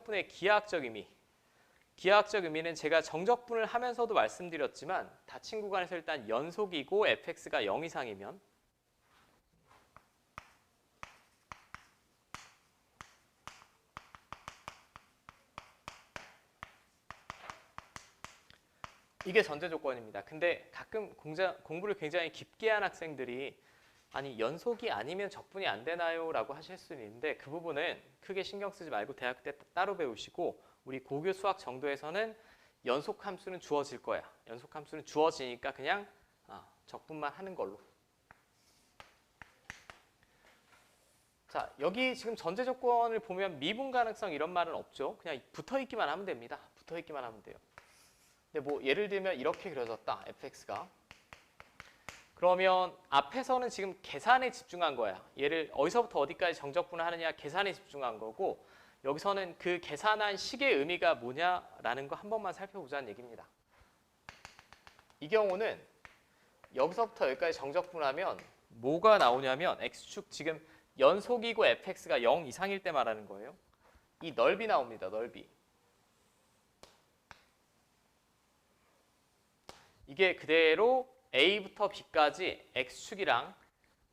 정적분의 기하학적 의미. 기하학적 의미는 제가 정적분을 하면서도 말씀드렸지만 닫힌 구간에서 일단 연속이고 fx가 0 이상이면 이게 전제 조건입니다. 근데 가끔 공부를 굉장히 깊게 한 학생들이 아니 연속이 아니면 적분이 안 되나요? 라고 하실 수는 있는데 그 부분은 크게 신경 쓰지 말고 대학교 때 따로 배우시고 우리 고교 수학 정도에서는 연속 함수는 주어질 거야. 연속 함수는 주어지니까 그냥 적분만 하는 걸로. 자, 여기 지금 전제 조건을 보면 미분 가능성 이런 말은 없죠. 그냥 붙어 있기만 하면 됩니다. 붙어 있기만 하면 돼요. 근데 뭐 예를 들면 이렇게 그려졌다. fx가. 그러면 앞에서는 지금 계산에 집중한 거야. 얘를 어디서부터 어디까지 정적분을 하느냐 계산에 집중한 거고 여기서는 그 계산한 식의 의미가 뭐냐라는 거 한 번만 살펴보자는 얘기입니다. 이 경우는 여기서부터 여기까지 정적분하면 뭐가 나오냐면 x축 지금 연속이고 fx가 0 이상일 때 말하는 거예요. 이 넓이 나옵니다. 넓이. 이게 그대로 A부터 B까지 X축이랑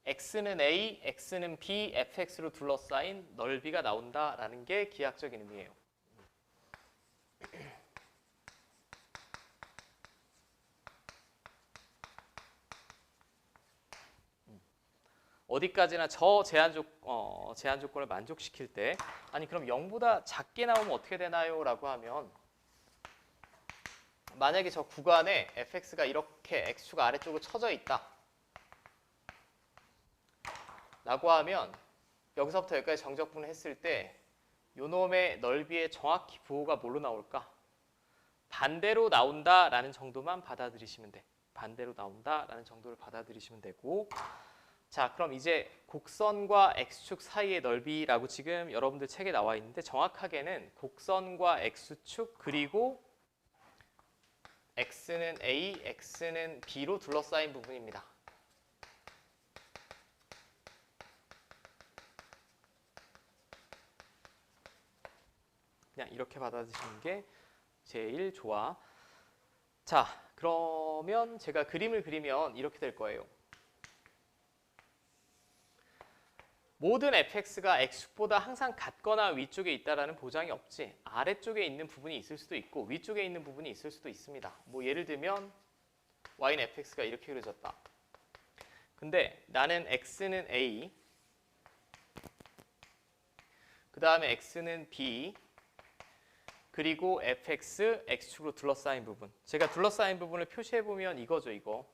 X는 A, X는 B, fx로 둘러싸인 넓이가 나온다라는 게 기하학적인 의미예요. 어디까지나 저 제한 조건을 만족시킬 때 아니 그럼 0보다 작게 나오면 어떻게 되나요? 라고 하면 만약에 저 구간에 fx가 이렇게 x축 아래쪽으로 쳐져 있다 라고 하면 여기서부터 여기까지 정적분을 했을 때 요놈의 넓이의 정확히 부호가 뭘로 나올까? 반대로 나온다라는 정도만 받아들이시면 돼. 반대로 나온다라는 정도를 받아들이시면 되고 자, 그럼 이제 곡선과 x축 사이의 넓이라고 지금 여러분들 책에 나와 있는데 정확하게는 곡선과 x축 그리고 x는 A, x는 B로 둘러싸인 부분입니다. 그냥 이렇게 받아들이시는 게 제일 좋아. 자, 그러면 제가 그림을 그리면 이렇게 될 거예요. 모든 fx가 x축보다 항상 같거나 위쪽에 있다라는 보장이 없지. 아래쪽에 있는 부분이 있을 수도 있고 위쪽에 있는 부분이 있을 수도 있습니다. 뭐 예를 들면 y는 fx가 이렇게 그려졌다. 근데 나는 x는 a, 그 다음에 x는 b, 그리고 fx, x축으로 둘러싸인 부분. 제가 둘러싸인 부분을 표시해보면 이거죠, 이거.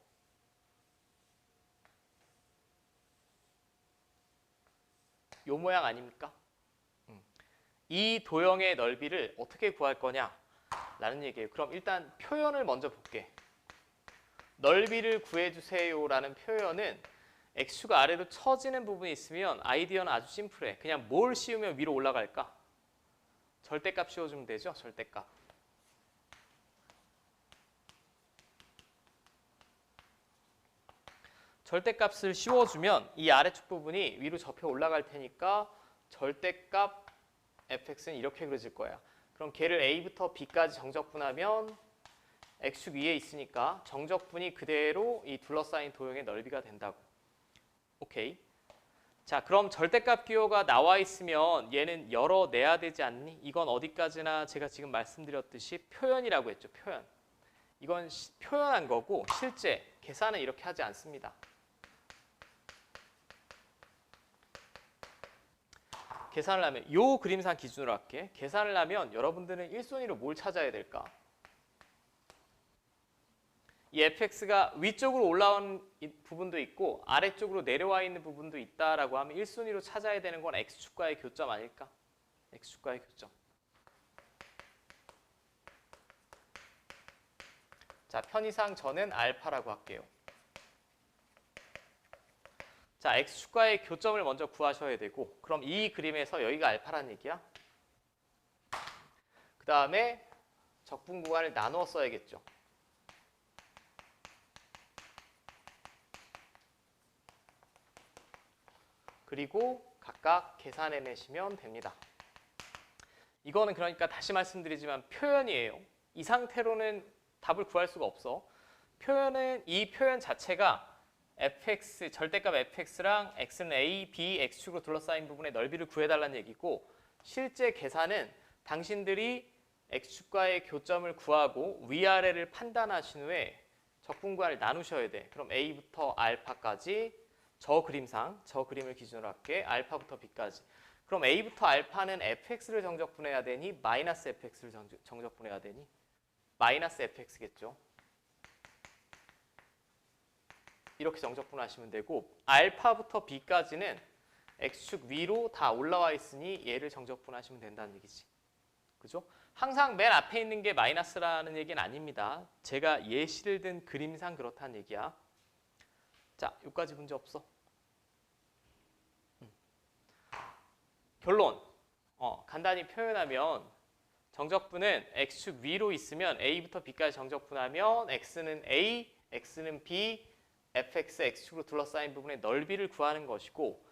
요 모양 아닙니까? 이 도형의 넓이를 어떻게 구할 거냐? 라는 얘기예요. 그럼 일단 표현을 먼저 볼게. 넓이를 구해주세요 라는 표현은 x축 아래로 처지는 부분이 있으면 아이디어는 아주 심플해. 그냥 뭘 씌우면 위로 올라갈까? 절대값 씌워주면 되죠. 절대값. 절대값을 씌워주면 이 아래쪽 부분이 위로 접혀 올라갈 테니까 절대값 fx는 이렇게 그려질 거야. 그럼 걔를 a부터 b까지 정적분하면 x축 위에 있으니까 정적분이 그대로 이 둘러싸인 도형의 넓이가 된다고. 오케이. 자, 그럼 절대값 기호가 나와 있으면 얘는 열어내야 되지 않니? 이건 어디까지나 제가 지금 말씀드렸듯이 표현이라고 했죠. 표현. 이건 표현한 거고 실제 계산은 이렇게 하지 않습니다. 계산을 하면 이 그림상 기준으로 할게. 계산을 하면 여러분들은 1순위로 뭘 찾아야 될까? 이 fx가 위쪽으로 올라온 부분도 있고 아래쪽으로 내려와 있는 부분도 있다라고 하면 1순위로 찾아야 되는 건 x축과의 교점 아닐까? x축과의 교점. 자, 편의상 저는 알파라고 할게요. 자, x축과의 교점을 먼저 구하셔야 되고 그럼 이 그림에서 여기가 알파라는 얘기야. 그 다음에 적분 구간을 나누어 써야겠죠. 그리고 각각 계산해내시면 됩니다. 이거는 그러니까 다시 말씀드리지만 표현이에요. 이 상태로는 답을 구할 수가 없어. 표현은 이 표현 자체가 fx, 절대값 fx랑 x는 a, b, x축으로 둘러싸인 부분의 넓이를 구해달라는 얘기고 실제 계산은 당신들이 x축과의 교점을 구하고 위아래를 판단하신 후에 적분구간을 나누셔야 돼. 그럼 a부터 알파까지 저 그림상, 저 그림을 기준으로 할게. 알파부터 b까지. 그럼 a부터 알파는 fx를 정적분해야 되니 마이너스 fx를 정적분해야 되니 마이너스 fx겠죠. 이렇게 정적분하시면 되고 알파부터 b까지는 x축 위로 다 올라와 있으니 얘를 정적분하시면 된다는 얘기지. 그죠? 항상 맨 앞에 있는 게 마이너스라는 얘기는 아닙니다. 제가 예시를 든 그림상 그렇다는 얘기야. 자, 여기까지 문제 없어. 결론. 간단히 표현하면 정적분은 x축 위로 있으면 a부터 b까지 정적분하면 x는 a, x는 b, fx, x축으로 둘러싸인 부분의 넓이를 구하는 것이고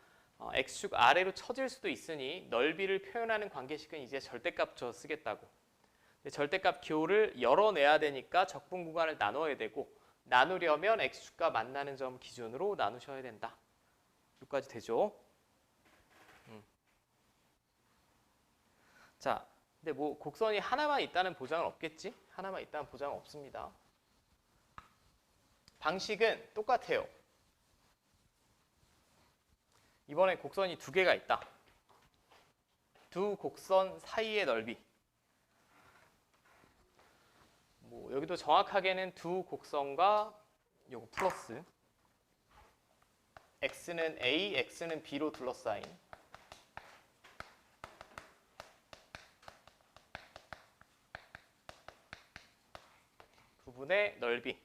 x축 아래로 쳐질 수도 있으니 넓이를 표현하는 관계식은 이제 절대값 줘 쓰겠다고. 근데 절대값 기호를 열어내야 되니까 적분 구간을 나눠야 되고 나누려면 x축과 만나는 점 기준으로 나누셔야 된다. 여기까지 되죠? 자, 근데 뭐 곡선이 하나만 있다는 보장은 없겠지? 하나만 있다는 보장은 없습니다. 방식은 똑같아요. 이번에 곡선이 두 개가 있다. 두 곡선 사이의 넓이. 뭐 여기도 정확하게는 두 곡선과 요거 플러스 x는 a, x는 b로 둘러싸인 부분의 넓이.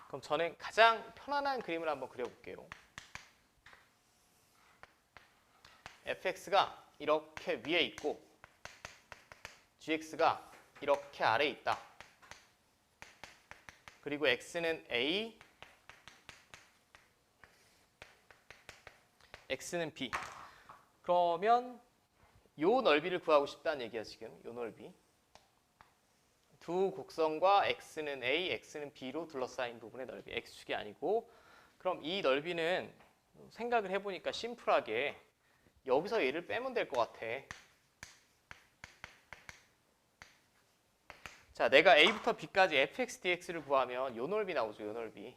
그럼 저는 가장 편안한 그림을 한번 그려볼게요. fx가 이렇게 위에 있고 gx가 이렇게 아래에 있다. 그리고 x는 a, x는 b. 그러면 요 넓이를 구하고 싶다는 얘기야 지금. 요 넓이. 두 곡선과 x는 a, x는 b로 둘러싸인 부분의 넓이. x축이 아니고. 그럼 이 넓이는 생각을 해보니까 심플하게 여기서 얘를 빼면 될 것 같아. 자, 내가 a부터 b까지 fx, dx를 구하면 요 넓이 나오죠. 요 넓이.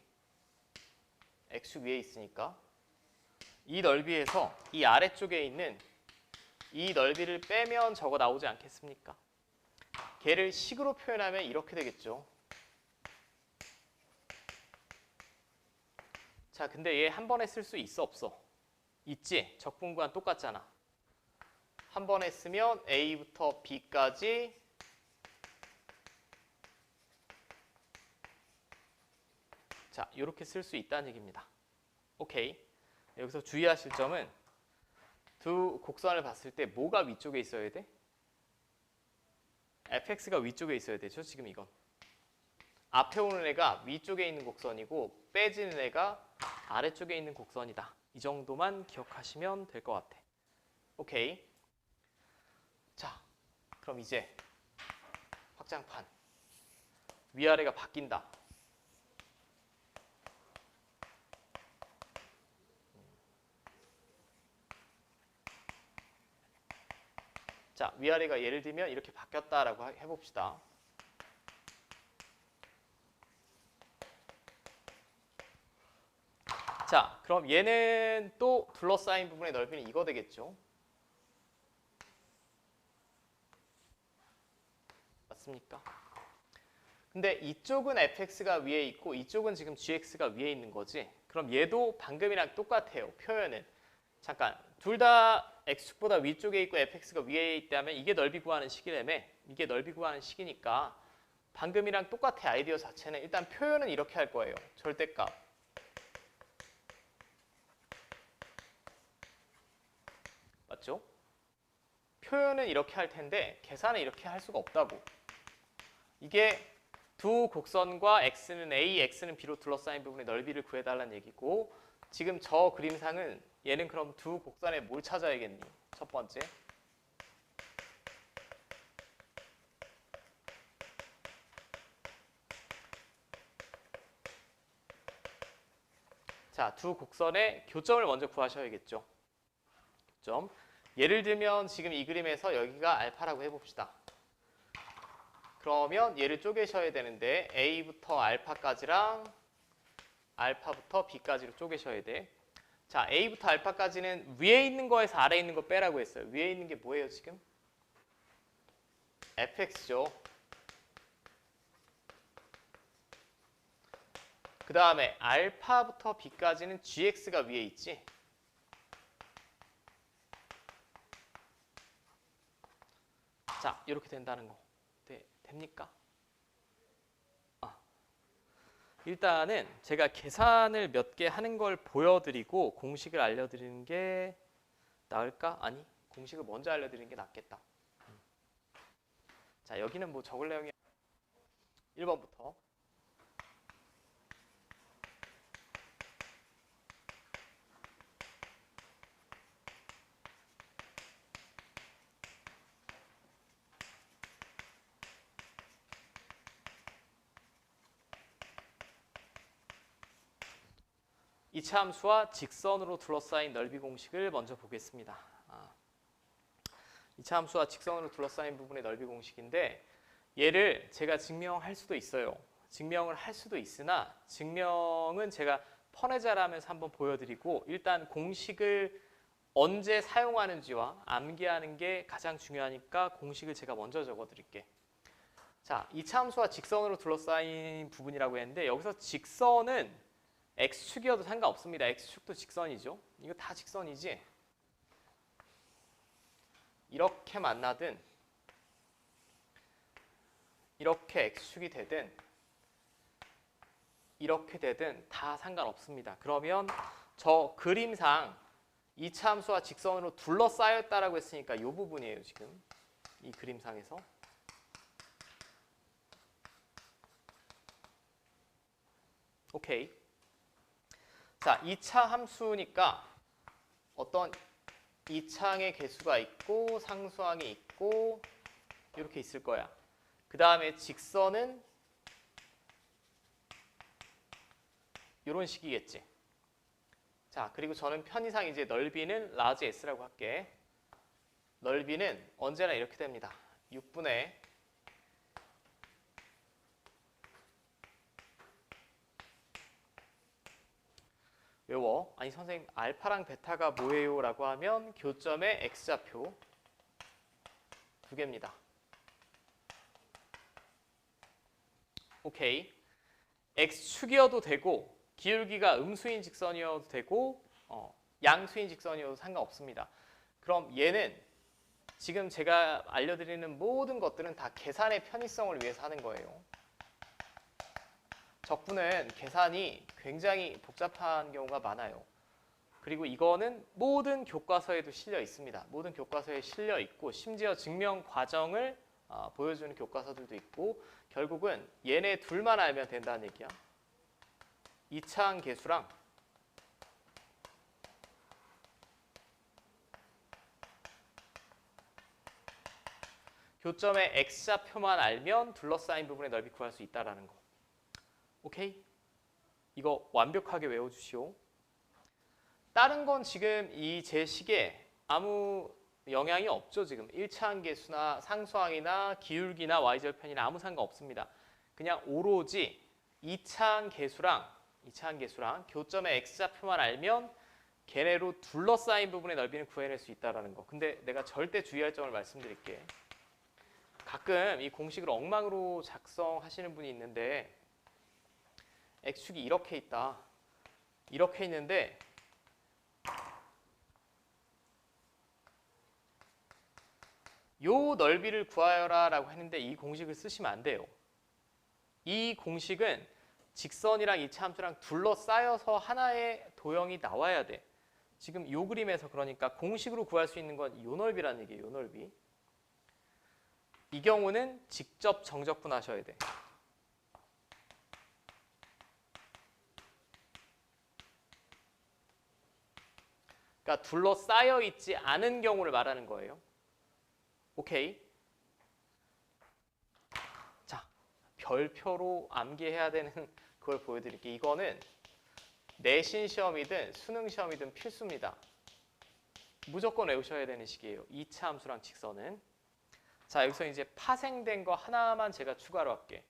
x축 위에 있으니까. 이 넓이에서 이 아래쪽에 있는 이 넓이를 빼면 저거 나오지 않겠습니까? 걔를 식으로 표현하면 이렇게 되겠죠. 자, 근데 얘 한 번에 쓸 수 있어 없어? 있지? 적분구간 똑같잖아. 한 번에 쓰면 a부터 b까지 자, 이렇게 쓸 수 있다는 얘기입니다. 오케이. 여기서 주의하실 점은 두 곡선을 봤을 때 뭐가 위쪽에 있어야 돼? fx가 위쪽에 있어야 되죠. 지금 이건. 앞에 오는 애가 위쪽에 있는 곡선이고 빼지는 애가 아래쪽에 있는 곡선이다. 이 정도만 기억하시면 될 것 같아. 오케이. 자, 그럼 이제 확장판. 위아래가 바뀐다. 자, 위아래가 예를 들면 이렇게 바뀌었다라고 해봅시다. 자, 그럼 얘는 또 둘러싸인 부분의 넓이는 이거 되겠죠. 맞습니까? 근데 이쪽은 fx가 위에 있고 이쪽은 지금 gx가 위에 있는 거지. 그럼 얘도 방금이랑 똑같아요. 표현은. 잠깐, 둘 다 x축보다 위쪽에 있고 fx가 위에 있다면 이게 넓이 구하는 식이라며. 이게 넓이 구하는 식이니까 방금이랑 똑같아. 아이디어 자체는. 일단 표현은 이렇게 할 거예요. 절대값. 맞죠? 표현은 이렇게 할 텐데 계산은 이렇게 할 수가 없다고. 이게 두 곡선과 x는 a, x는 b로 둘러싸인 부분의 넓이를 구해달라는 얘기고 지금 저 그림상은 얘는 그럼 두 곡선에 뭘 찾아야겠니? 첫 번째. 자, 두 곡선의 교점을 먼저 구하셔야겠죠. 교점. 예를 들면 지금 이 그림에서 여기가 알파라고 해봅시다. 그러면 얘를 쪼개셔야 되는데 A부터 알파까지랑 알파부터 B까지로 쪼개셔야 돼. 자, A부터 알파까지는 위에 있는 거에서 아래에 있는 거 빼라고 했어요. 위에 있는 게 뭐예요 지금? fx죠. 그 다음에 알파부터 B까지는 gx가 위에 있지. 자, 이렇게 된다는 거. 됩니까? 일단은 제가 계산을 몇 개 하는 걸 보여드리고 공식을 알려드리는 게 나을까? 아니, 공식을 먼저 알려드리는 게 낫겠다. 자, 여기는 뭐 적을 내용이 1번부터 이차 함수와 직선으로 둘러싸인 넓이 공식을 먼저 보겠습니다. 이차 함수와 직선으로 둘러싸인 부분의 넓이 공식인데 얘를 제가 증명할 수도 있어요. 증명을 할 수도 있으나 증명은 제가 퍼내자라면서 한번 보여드리고 일단 공식을 언제 사용하는지와 암기하는 게 가장 중요하니까 공식을 제가 먼저 적어드릴게. 자, 이차 함수와 직선으로 둘러싸인 부분이라고 했는데 여기서 직선은 x축이어도 상관없습니다. x축도 직선이죠. 이거 다 직선이지. 이렇게 만나든 이렇게 x축이 되든 이렇게 되든 다 상관없습니다. 그러면 저 그림상 이차 함수와 직선으로 둘러싸였다라고 했으니까 이 부분이에요. 지금 이 그림상에서. 오케이. 자, 2차 함수니까 어떤 2차항의 개수가 있고 상수항이 있고 이렇게 있을 거야. 그 다음에 직선은 이런 식이겠지. 자, 그리고 저는 편의상 이제 넓이는 라지 S라고 할게. 넓이는 언제나 이렇게 됩니다. 6분의 외워. 아니 선생님 알파랑 베타가 뭐예요? 라고 하면 교점의 x좌표 두 개입니다. 오케이. x축이어도 되고 기울기가 음수인 직선이어도 되고 양수인 직선이어도 상관없습니다. 그럼 얘는 지금 제가 알려드리는 모든 것들은 다 계산의 편의성을 위해서 하는 거예요. 적분은 계산이 굉장히 복잡한 경우가 많아요. 그리고 이거는 모든 교과서에도 실려 있습니다. 모든 교과서에 실려 있고 심지어 증명 과정을 보여주는 교과서들도 있고 결국은 얘네 둘만 알면 된다는 얘기야. 이차항 계수랑 교점의 x좌표만 알면 둘러싸인 부분의 넓이 구할 수 있다는 거. 오케이? 이거 완벽하게 외워주시오. 다른 건 지금 이 제식에 아무 영향이 없죠. 지금 1차항 계수나 상수항이나 기울기나 y절편이나 아무 상관없습니다. 그냥 오로지 2차항 계수랑 교점의 x좌표만 알면 걔네로 둘러싸인 부분의 넓이는 구해낼 수 있다는 거. 근데 내가 절대 주의할 점을 말씀드릴게. 가끔 이 공식을 엉망으로 작성하시는 분이 있는데 x축이 이렇게 있다. 이렇게 있는데 요 넓이를 구하여라 라고 했는데 이 공식을 쓰시면 안 돼요. 이 공식은 직선이랑 이차함수랑 둘러싸여서 하나의 도형이 나와야 돼. 지금 요 그림에서 그러니까 공식으로 구할 수 있는 건 요 넓이라는 얘기예요. 요 넓이. 이 경우는 직접 정적분하셔야 돼. 그러니까 둘러싸여 있지 않은 경우를 말하는 거예요. 오케이. 자, 별표로 암기해야 되는 그걸 보여드릴게요. 이거는 내신 시험이든 수능 시험이든 필수입니다. 무조건 외우셔야 되는 식이에요. 2차 함수랑 직선은. 자, 여기서 이제 파생된 거 하나만 제가 추가로 할게.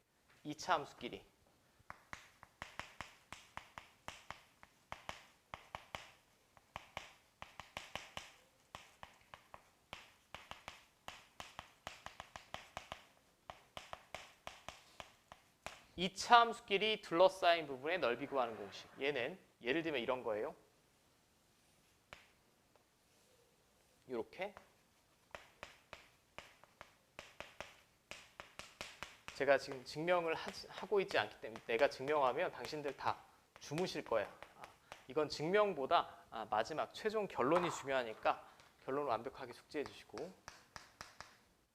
2차 함수끼리. 이 차 함수끼리 둘러싸인 부분의 넓이 구하는 공식. 얘는 예를 들면 이런 거예요. 이렇게. 제가 지금 증명을 하고 있지 않기 때문에 내가 증명하면 당신들 다 주무실 거야. 이건 증명보다 마지막 최종 결론이 중요하니까 결론을 완벽하게 숙지해 주시고.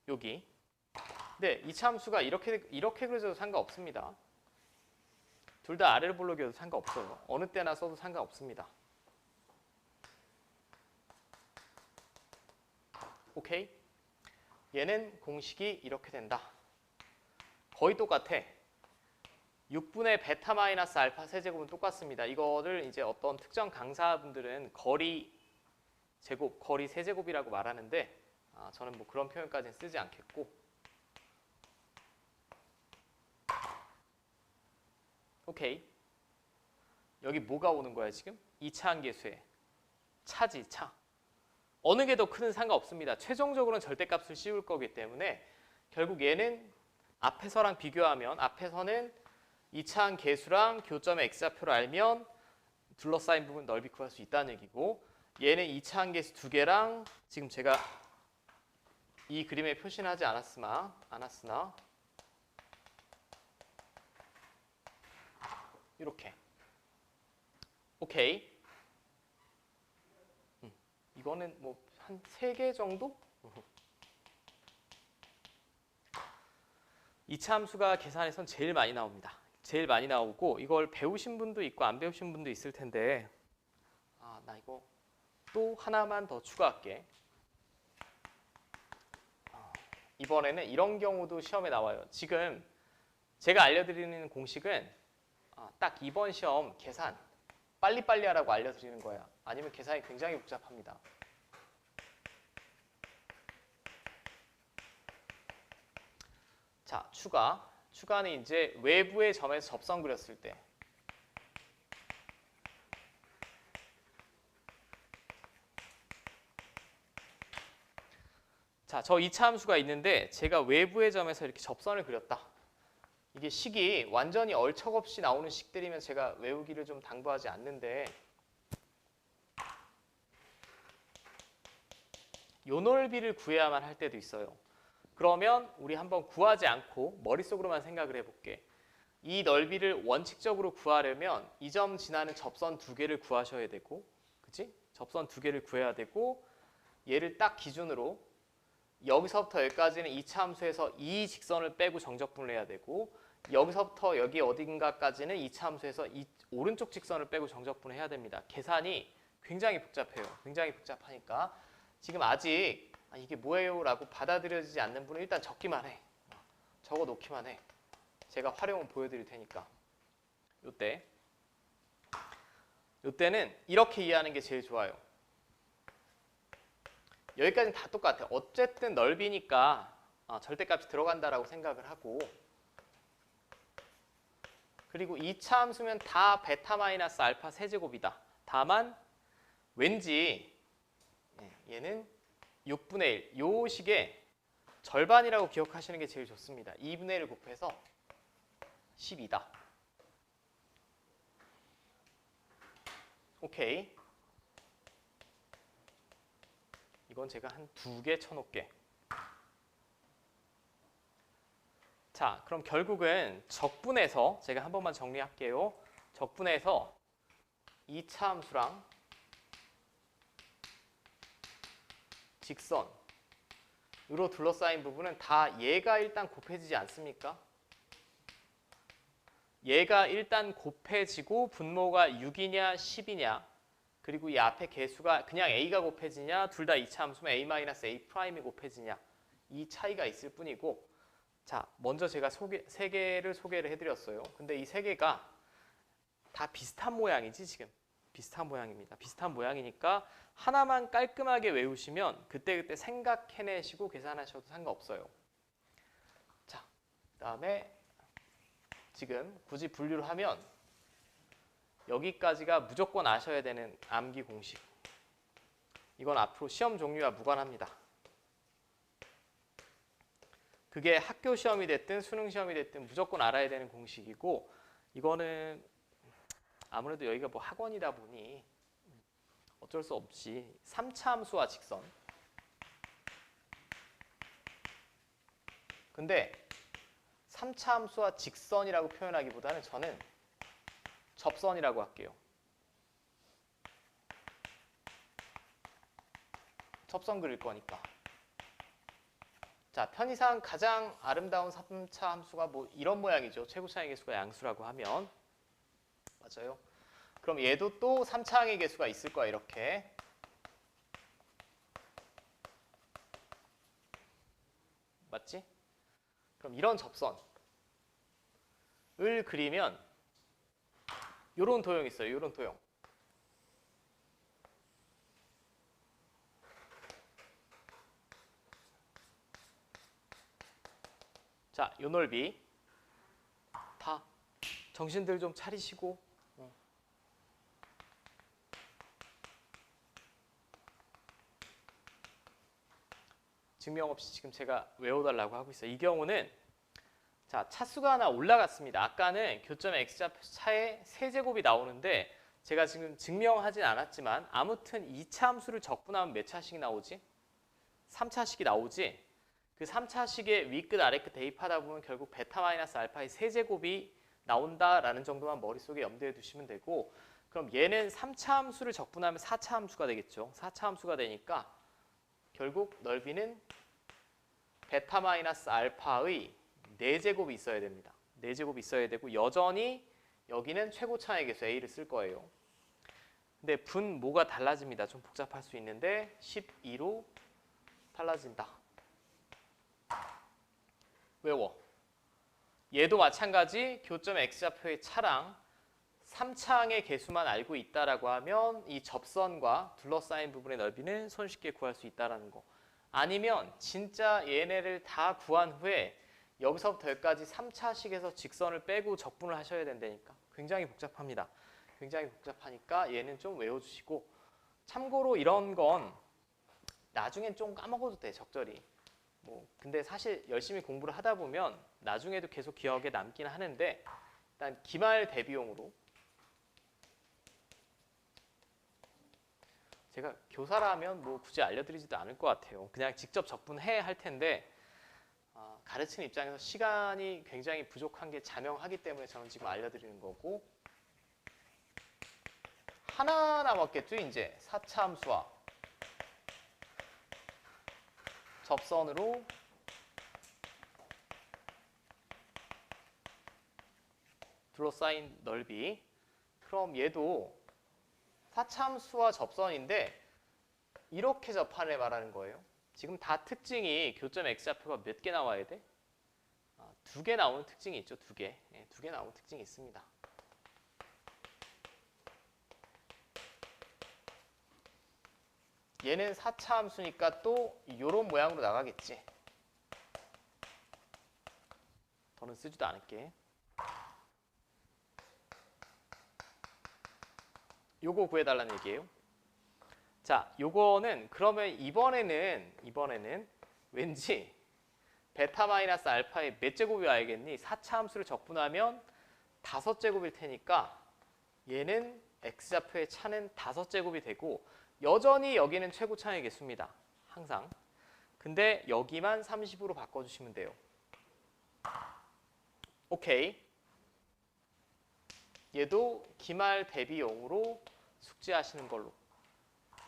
여기. 네, 이 함수가 이렇게 그려져도 상관없습니다. 둘 다 아래로 볼록이어도 상관없어요. 어느 때나 써도 상관없습니다. 오케이? 얘는 공식이 이렇게 된다. 거의 똑같아. 6분의 베타 마이너스 알파 세제곱은 똑같습니다. 이거를 이제 어떤 특정 강사분들은 거리 제곱, 거리 세제곱이라고 말하는데 저는 뭐 그런 표현까지는 쓰지 않겠고. 오케이. 여기 뭐가 오는 거야 지금? 2차 한계수에 차지, 차. 어느 게 더 크든 상관없습니다. 최종적으로는 절대값을 씌울 거기 때문에 결국 얘는 앞에서랑 비교하면 앞에서는 2차 한계수랑 교점의 x좌표를 알면 둘러싸인 부분 넓이 구할 수 있다는 얘기고, 얘는 2차 한계수 두 개랑 지금 제가 이 그림에 표시는 하지 않았으나 이렇게. 오케이. 이거는 뭐 한 3개 정도? 2차 함수가 계산에선 제일 많이 나옵니다. 제일 많이 나오고 이걸 배우신 분도 있고 안 배우신 분도 있을 텐데 나 이거 또 하나만 더 추가할게. 이번에는 이런 경우도 시험에 나와요. 지금 제가 알려드리는 공식은 딱 이번 시험 계산 빨리빨리 하라고 알려드리는 거야. 아니면 계산이 굉장히 복잡합니다. 자, 추가는 이제 외부의 점에서 접선 그렸을 때. 자, 저 2차 함수가 있는데 제가 외부의 점에서 이렇게 접선을 그렸다. 이게 식이 완전히 얼척없이 나오는 식들이면 제가 외우기를 좀 당부하지 않는데 요 넓이를 구해야만 할 때도 있어요. 그러면 우리 한번 구하지 않고 머릿속으로만 생각을 해볼게. 이 넓이를 원칙적으로 구하려면 이 점 지나는 접선 두 개를 구하셔야 되고, 그치? 접선 두 개를 구해야 되고, 얘를 딱 기준으로 여기서부터 여기까지는 2차 함수에서 이 직선을 빼고 정적분을 해야 되고, 여기서부터 여기 어딘가까지는 2차 함수에서 이 오른쪽 직선을 빼고 정적분을 해야 됩니다. 계산이 굉장히 복잡해요. 굉장히 복잡하니까 지금 아직 이게 뭐예요? 라고 받아들여지지 않는 분은 일단 적기만 해. 적어 놓기만 해. 제가 활용을 보여드릴 테니까. 요때는 이렇게 이해하는 게 제일 좋아요. 여기까지는 다 똑같아. 어쨌든 넓이니까 절대값이 들어간다라고 생각을 하고, 그리고 2차 함수면 다 베타 마이너스 알파 세제곱이다. 다만 왠지 얘는 6분의 1, 요 식의 절반이라고 기억하시는 게 제일 좋습니다. 2분의 1을 곱해서 12다. 오케이. 이건 제가 한 2개 쳐놓을게. 자, 그럼 결국은 적분해서 제가 한 번만 정리할게요. 적분해서 2차 함수랑 직선으로 둘러싸인 부분은 다 얘가 일단 곱해지지 않습니까? 얘가 일단 곱해지고 분모가 6이냐 10이냐, 그리고 이 앞에 개수가 그냥 a가 곱해지냐 둘 다 2차 함수면 a-a'이 곱해지냐, 이 차이가 있을 뿐이고. 자, 먼저 제가 세 개를 소개를 해드렸어요. 근데 이 세 개가 다 비슷한 모양이지 지금. 비슷한 모양입니다. 비슷한 모양이니까 하나만 깔끔하게 외우시면 그때그때 생각해내시고 계산하셔도 상관없어요. 자, 그다음에 지금 굳이 분류를 하면 여기까지가 무조건 아셔야 되는 암기 공식. 이건 앞으로 시험 종류와 무관합니다. 그게 학교 시험이 됐든 수능 시험이 됐든 무조건 알아야 되는 공식이고, 이거는 아무래도 여기가 뭐 학원이다 보니 어쩔 수 없이 3차 함수와 직선. 근데 3차 함수와 직선이라고 표현하기보다는 저는 접선이라고 할게요. 접선 그릴 거니까. 자, 편의상 가장 아름다운 3차 함수가 뭐 이런 모양이죠. 최고차항의 개수가 양수라고 하면. 맞아요. 그럼 얘도 또 3차항의 개수가 있을 거야, 이렇게. 맞지? 그럼 이런 접선을 그리면 요런 도형이 있어요. 요런 도형. 자, 요 넓이 다 정신들 좀 차리시고 증명 없이 지금 제가 외워달라고 하고 있어요. 이 경우는 자, 차수가 하나 올라갔습니다. 아까는 교점의 x좌표 차에 세제곱이 나오는데 제가 지금 증명하진 않았지만 아무튼 2차 함수를 적분하면 몇 차식이 나오지? 3차식이 나오지? 그 3차식의 위끝 아래끝 대입하다 보면 결국 베타 마이너스 알파의 세제곱이 나온다라는 정도만 머릿속에 염두에 두시면 되고, 그럼 얘는 3차 함수를 적분하면 4차 함수가 되겠죠. 4차 함수가 되니까 결국 넓이는 베타 마이너스 알파의 4제곱이 있어야 됩니다. 4제곱이 있어야 되고 여전히 여기는 최고차항의 개수 A를 쓸 거예요. 근데 분모가 달라집니다. 좀 복잡할 수 있는데 12로 달라진다. 외워. 얘도 마찬가지 교점 x좌표의 차랑 3차항의 개수만 알고 있다라고 하면 이 접선과 둘러싸인 부분의 넓이는 손쉽게 구할 수 있다라는 거. 아니면 진짜 얘네를 다 구한 후에 여기서부터 여기까지 3차식에서 직선을 빼고 적분을 하셔야 된다니까. 굉장히 복잡합니다. 굉장히 복잡하니까 얘는 좀 외워주시고, 참고로 이런 건 나중엔 좀 까먹어도 돼, 적절히. 뭐 근데 사실 열심히 공부를 하다 보면 나중에도 계속 기억에 남긴 하는데, 일단 기말 대비용으로 제가 교사라면 뭐 굳이 알려드리지도 않을 것 같아요. 그냥 직접 적분해 할 텐데 가르치는 입장에서 시간이 굉장히 부족한 게 자명하기 때문에 저는 지금 알려드리는 거고, 하나 남았겠죠. 이제 4차 함수와 접선으로 둘러싸인 넓이. 그럼 얘도 4차 함수와 접선인데 이렇게 접한을 말하는 거예요. 지금 다 특징이 교점 x좌표가 몇 개 나와야 돼? 2개 나오는 특징이 있죠. 2개. 네, 2개 나오는 특징이 있습니다. 얘는 4차 함수니까 또 이런 모양으로 나가겠지. 더는 쓰지도 않을게. 요거 구해달라는 얘기예요. 자, 요거는 그러면 이번에는 왠지 베타 마이너스 알파의 몇 제곱이 와야겠니? 4차 함수를 적분하면 5제곱일 테니까 얘는 x좌표의 차는 5제곱이 되고 여전히 여기는 최고차항의 개수입니다. 항상. 근데 여기만 30으로 바꿔주시면 돼요. 오케이. 얘도 기말 대비용으로 숙지하시는 걸로.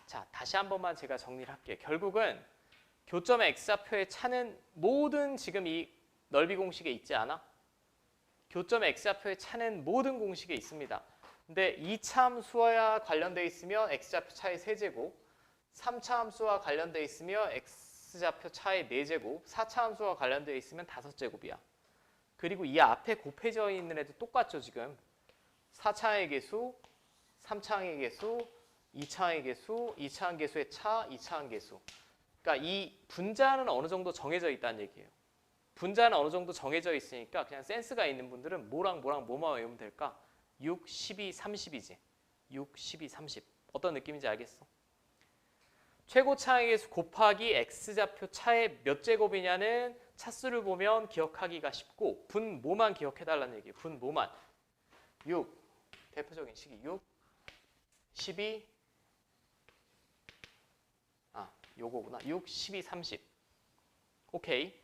자, 다시 한 번만 제가 정리를 할게요. 결국은 교점의 x좌표의 차는 모든 지금 이 넓이 공식에 있지 않아? 교점의 x좌표의 차는 모든 공식에 있습니다. 근데 2차 함수와 관련되어 있으면 x좌표 차의 세제곱, 3차 함수와 관련되어 있으면 x좌표 차의 4제곱, 4차 함수와 관련되어 있으면 5제곱이야. 그리고 이 앞에 곱해져 있는 애도 똑같죠, 지금. 4차항의 개수, 3차항의 개수, 2차항의 개수, 2차항 개수의 차, 2차항 개수. 그러니까 이 분자는 어느 정도 정해져 있다는 얘기예요. 분자는 어느 정도 정해져 있으니까 그냥 센스가 있는 분들은 뭐랑 뭐만 외우면 될까? 6, 12, 30이지. 6, 12, 30. 어떤 느낌인지 알겠어? 최고 차항의 개수 곱하기 x좌표 차의 몇 제곱이냐는 차수를 보면 기억하기가 쉽고 분모만 기억해달라는 얘기예요. 분모만. 6, 대표적인 식이 6, 12, 요거구나. 6, 12, 30. 오케이.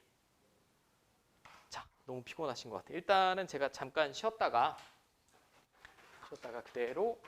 자, 너무 피곤하신 것 같아요. 일단은 제가 잠깐 쉬었다가 그대로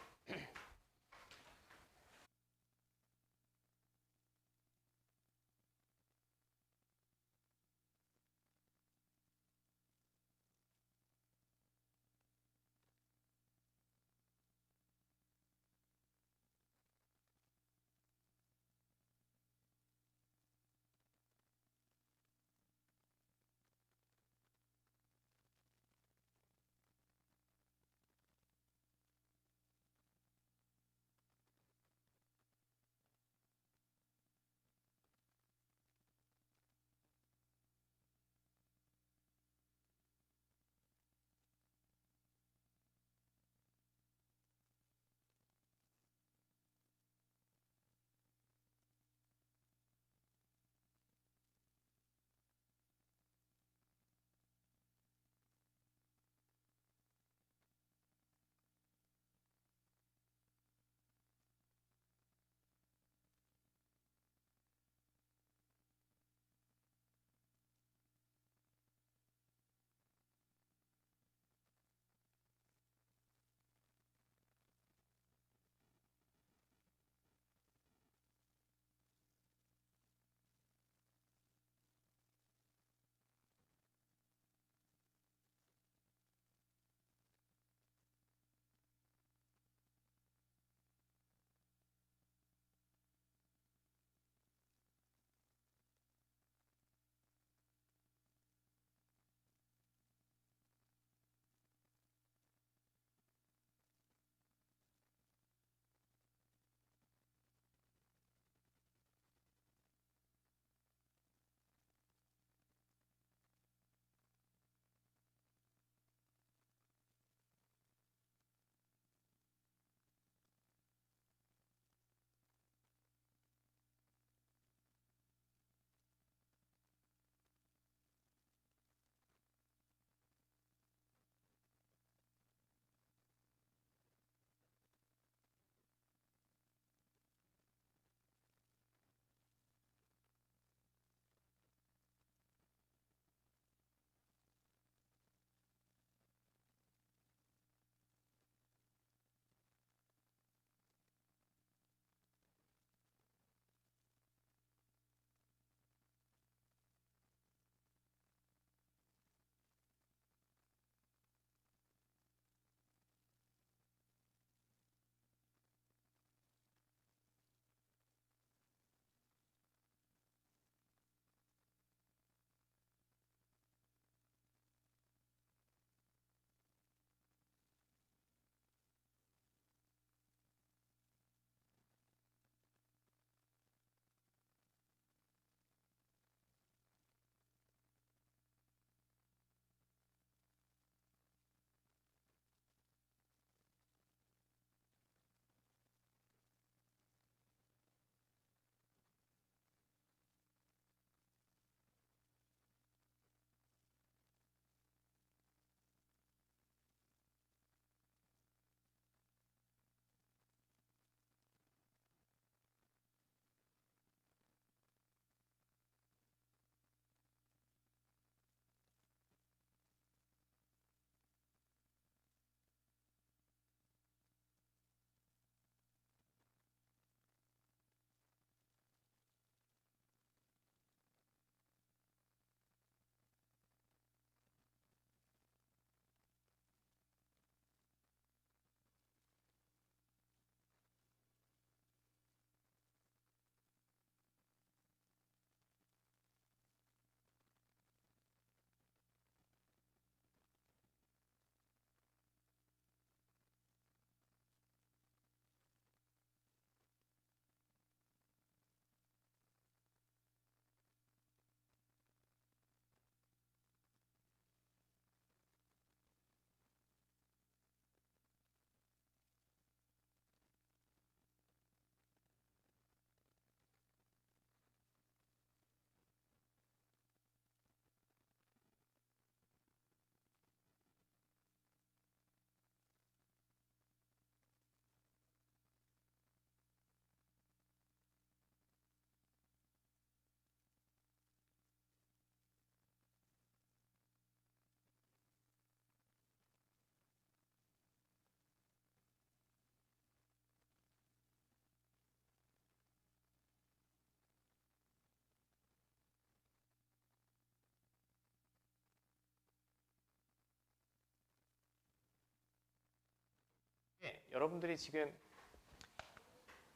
여러분들이 지금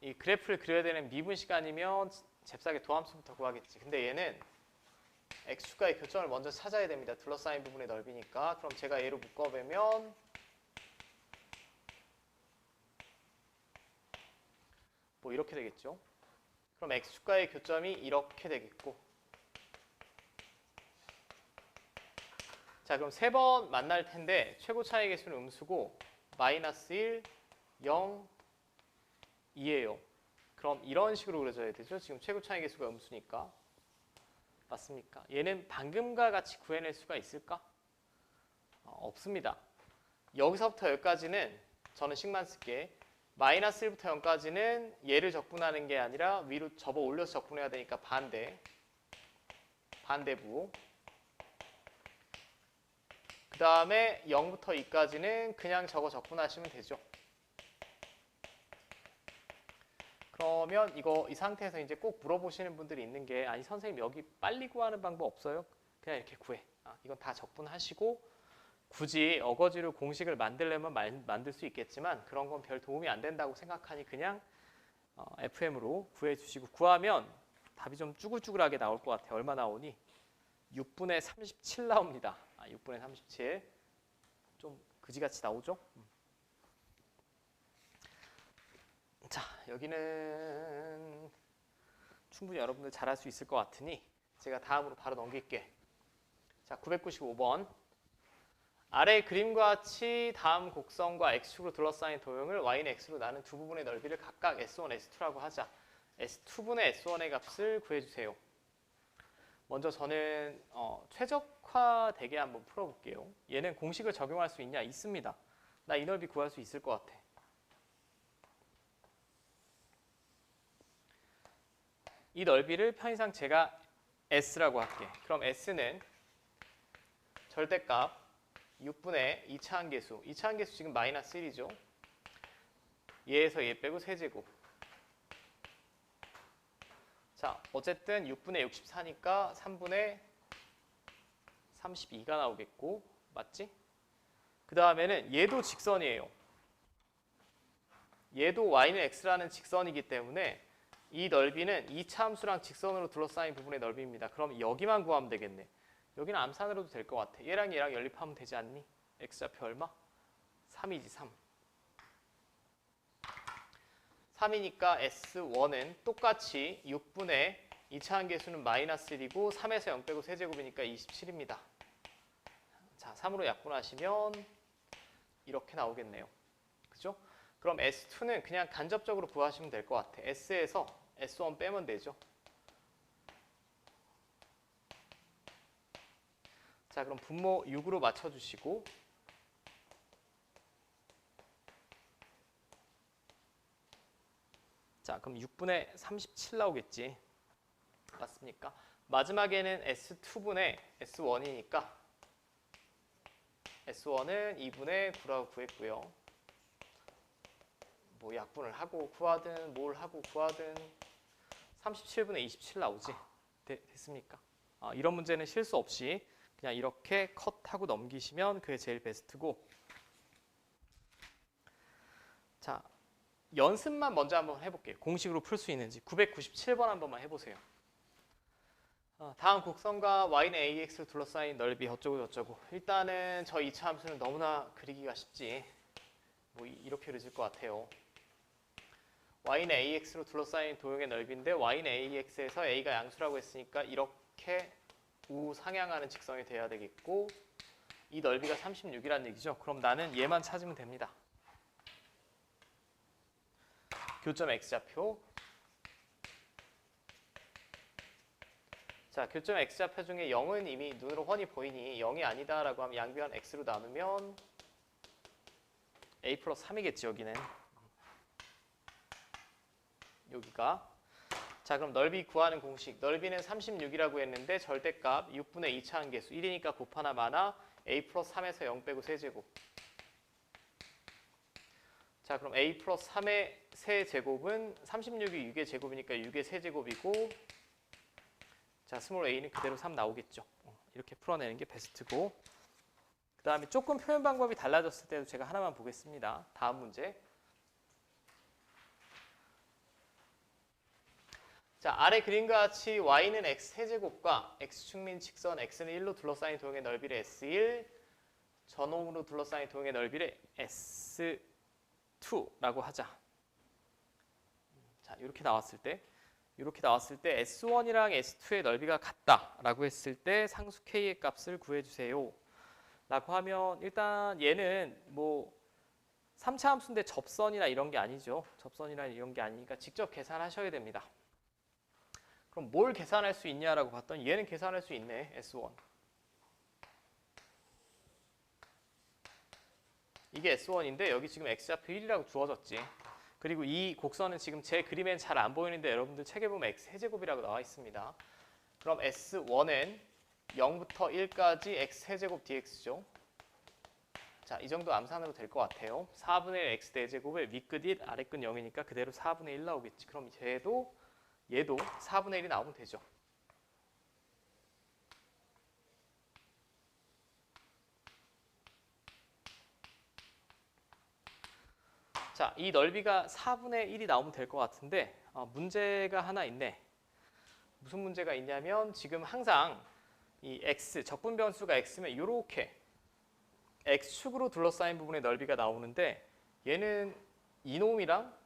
이 그래프를 그려야 되는 미분 시간이면 잽싸게 도함수부터 구하겠지. 근데 얘는 x축과의 교점을 먼저 찾아야 됩니다. 둘러싸인 부분의 넓이니까. 그럼 제가 얘로 묶어보면 뭐 이렇게 되겠죠. 그럼 x축과의 교점이 이렇게 되겠고, 자 그럼 세 번 만날 텐데 최고 차이 계수는 음수고 마이너스 1, 0, 2예요. 그럼 이런 식으로 그려져야 되죠. 지금 최고 차이 계수가 음수니까. 맞습니까? 얘는 방금과 같이 구해낼 수가 있을까? 없습니다. 여기서부터 여기까지는 저는 식만 쓸게. 마이너스 1부터 0까지는 얘를 적분하는 게 아니라 위로 접어 올려서 적분해야 되니까 반대부. 그 다음에 0부터 2까지는 그냥 저거 적분하시면 되죠. 그러면 이 상태에서 이제 꼭 물어보시는 분들이 있는 게, 아니 선생님 여기 빨리 구하는 방법 없어요? 그냥 이렇게 구해. 이건 다 적분하시고, 굳이 어거지로 공식을 만들려면 만들 수 있겠지만 그런 건 별 도움이 안 된다고 생각하니 그냥 FM으로 구해주시고, 구하면 답이 좀 쭈글쭈글하게 나올 것 같아요. 얼마 나오니? 6분의 37 나옵니다. 6분의 37. 좀 그지같이 나오죠? 자, 여기는 충분히 여러분들 잘할 수 있을 것 같으니 제가 다음으로 바로 넘길게. 자, 995번. 아래 그림과 같이 다음 곡선과 x축으로 둘러싸인 도형을 y는 x로 나눈 두 부분의 넓이를 각각 s1, s2라고 하자. s2분의 s1의 값을 구해주세요. 먼저 저는 최적화되게 한번 풀어볼게요. 얘는 공식을 적용할 수 있냐? 있습니다. 나 이 넓이 구할 수 있을 것 같아. 이 넓이를 편의상 제가 s라고 할게. 그럼 s는 절대값 6분의 2차함계수. 2차함계수 지금 마이너스 1이죠. 얘에서 얘 빼고 세제곱. 자, 어쨌든 6분의 64니까 3분의 32가 나오겠고, 맞지? 그 다음에는 얘도 직선이에요. 얘도 y는 x라는 직선이기 때문에 이 넓이는 2차 함수랑 직선으로 둘러싸인 부분의 넓이입니다. 그럼 여기만 구하면 되겠네. 여기는 암산으로도 될 것 같아. 얘랑 연립하면 되지 않니? x좌표 얼마? 3이지 3. 3이니까 S1은 똑같이 6분의 2차 함계수는 마이너스 1이고 3에서 0 빼고 세제곱이니까 27입니다. 자, 3으로 약분하시면 이렇게 나오겠네요. 그죠? 그럼 S2는 그냥 간접적으로 구하시면 될 것 같아. S에서 S1 빼면 되죠. 자, 그럼 분모 6으로 맞춰주시고, 자, 그럼 6분의 37 나오겠지. 맞습니까? 마지막에는 S2분의 S1이니까 S1은 2분의 9라고 구했고요. 뭐 약분을 하고 구하든 뭘 하고 구하든 37분의 27 나오지. 됐습니까? 이런 문제는 실수 없이 그냥 이렇게 컷하고 넘기시면 그게 제일 베스트고, 자, 연습만 먼저 한번 해볼게요. 공식으로 풀 수 있는지. 997번 한 번만 해보세요. 다음 곡선과 y는 ax를 둘러싸인 넓이 어쩌고 저쩌고. 일단은 저 2차 함수는 너무나 그리기가 쉽지. 뭐 이렇게 그려질 것 같아요. y는 ax로 둘러싸인 도형의 넓이인데 y는 ax에서 a가 양수라고 했으니까 이렇게 우상향하는 직선이 돼야 되겠고, 이 넓이가 36이라는 얘기죠. 그럼 나는 얘만 찾으면 됩니다. 교점 x좌표. 자, 교점 x좌표 중에 0은 이미 눈으로 훤히 보이니 0이 아니다라고 하면 양변 x로 나누면 a 플러스 3이겠지, 여기는. 여기가. 자, 그럼 넓이 구하는 공식. 넓이는 36이라고 했는데 절대값 6분의 2차 함계수 1이니까 곱하나 마나 a 플러스 3에서 0 빼고 세제곱. 자, 그럼 a 플러스 3의 세제곱은 36이 6의 제곱이니까 6의 세제곱이고, 자, 스몰 a는 그대로 3 나오겠죠. 이렇게 풀어내는 게 베스트고, 그 그 다음에 조금 표현 방법이 달라졌을 때도 제가 하나만 보겠습니다. 다음 문제. 자, 아래 그림과 같이 y는 x 세제곱과 x축민 직선 x는 1로 둘러싸인 도형의 넓이를 S1, 전홈으로 둘러싸인 도형의 넓이를 S2라고 하자. 자, 이렇게 나왔을 때 S1이랑 S2의 넓이가 같다라고 했을 때 상수 K의 값을 구해주세요. 라고 하면 일단 얘는 뭐 3차 함수인데 접선이나 이런 게 아니죠. 접선이나 이런 게 아니니까 직접 계산하셔야 됩니다. 그럼 뭘 계산할 수 있냐라고 봤더니 얘는 계산할 수 있네. S1. 이게 S1인데 여기 지금 X좌표 1이라고 주어졌지. 그리고 이 곡선은 지금 제 그림엔 잘 안 보이는데 여러분들 책에 보면 X 세제곱이라고 나와 있습니다. 그럼 S1은 0부터 1까지 X 세제곱 dx죠. 자, 이 정도 암산으로 될 것 같아요. 4분의 1 X 대제곱에 윗끝 1, 아래끝 0이니까 그대로 4분의 1 나오겠지. 그럼 얘도 4분의 1이 나오면 되죠. 자, 이 넓이가 4분의 1이 나오면 될 것 같은데 문제가 하나 있네. 무슨 문제가 있냐면 지금 항상 이 x, 적분 변수가 x면 이렇게 x축으로 둘러싸인 부분의 넓이가 나오는데 얘는 이놈이랑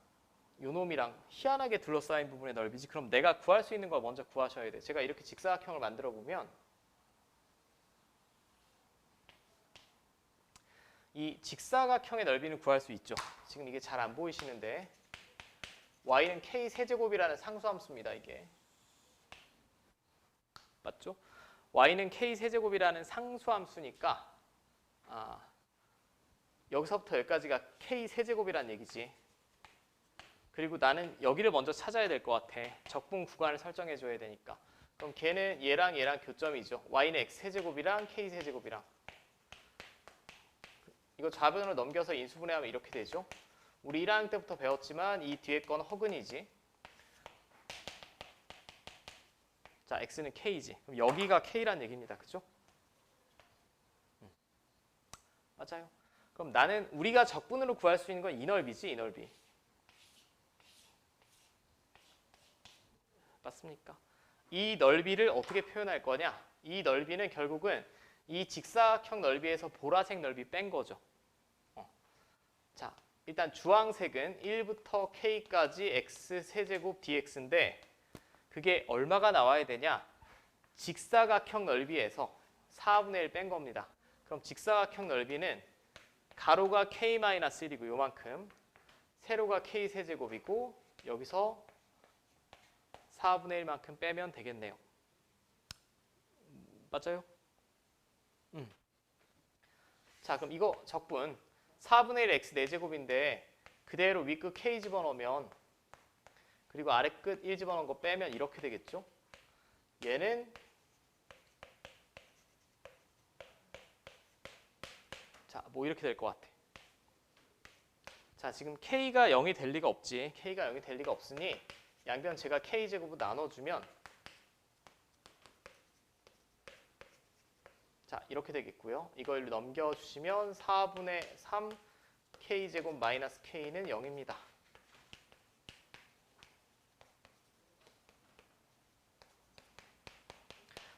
요놈이랑 희한하게 둘러싸인 부분의 넓이지. 그럼 내가 구할 수 있는 걸 먼저 구하셔야 돼. 제가 이렇게 직사각형을 만들어 보면 이 직사각형의 넓이는 구할 수 있죠. 지금 이게 잘 안 보이시는데 y는 k 세제곱이라는 상수함수입니다. 이게 맞죠? y는 k 세제곱이라는 상수함수니까 여기서부터 여기까지가 k 세제곱이라는 얘기지. 그리고 나는 여기를 먼저 찾아야 될 것 같아. 적분 구간을 설정해 줘야 되니까. 그럼 걔는 얘랑 교점이죠. y는 x 세제곱이랑 k 세제곱이랑. 이거 좌변으로 넘겨서 인수분해하면 이렇게 되죠. 우리 1학년 때부터 배웠지만 이 뒤에 건 허근이지. 자, x는 k지. 그럼 여기가 k란 얘기입니다. 그죠? 맞아요. 그럼 나는 우리가 적분으로 구할 수 있는 건 이 넓이지, 이 넓이. 맞습니까? 이 넓이를 어떻게 표현할 거냐? 이 넓이는 결국은 이 직사각형 넓이에서 보라색 넓이 뺀 거죠. 자, 일단 주황색은 1부터 k까지 x 세제곱 dx인데 그게 얼마가 나와야 되냐? 직사각형 넓이에서 4분의 1 뺀 겁니다. 그럼 직사각형 넓이는 가로가 k-1이고 요만큼, 세로가 k 세제곱이고 여기서 4분의 1만큼 빼면 되겠네요. 맞아요? 자, 그럼 이거 적분 4분의 1 x 4제곱인데 그대로 윗끝 k 집어넣으면 그리고 아래끝 1 집어넣은 거 빼면 이렇게 되겠죠? 얘는 자, 뭐 이렇게 될 것 같아. 자, 지금 k가 0이 될 리가 없지. k가 0이 될 리가 없으니 양변 제가 k제곱으로 나눠주면 자, 이렇게 되겠고요. 이걸 넘겨주시면 4분의 3 k제곱 마이너스 k는 0입니다.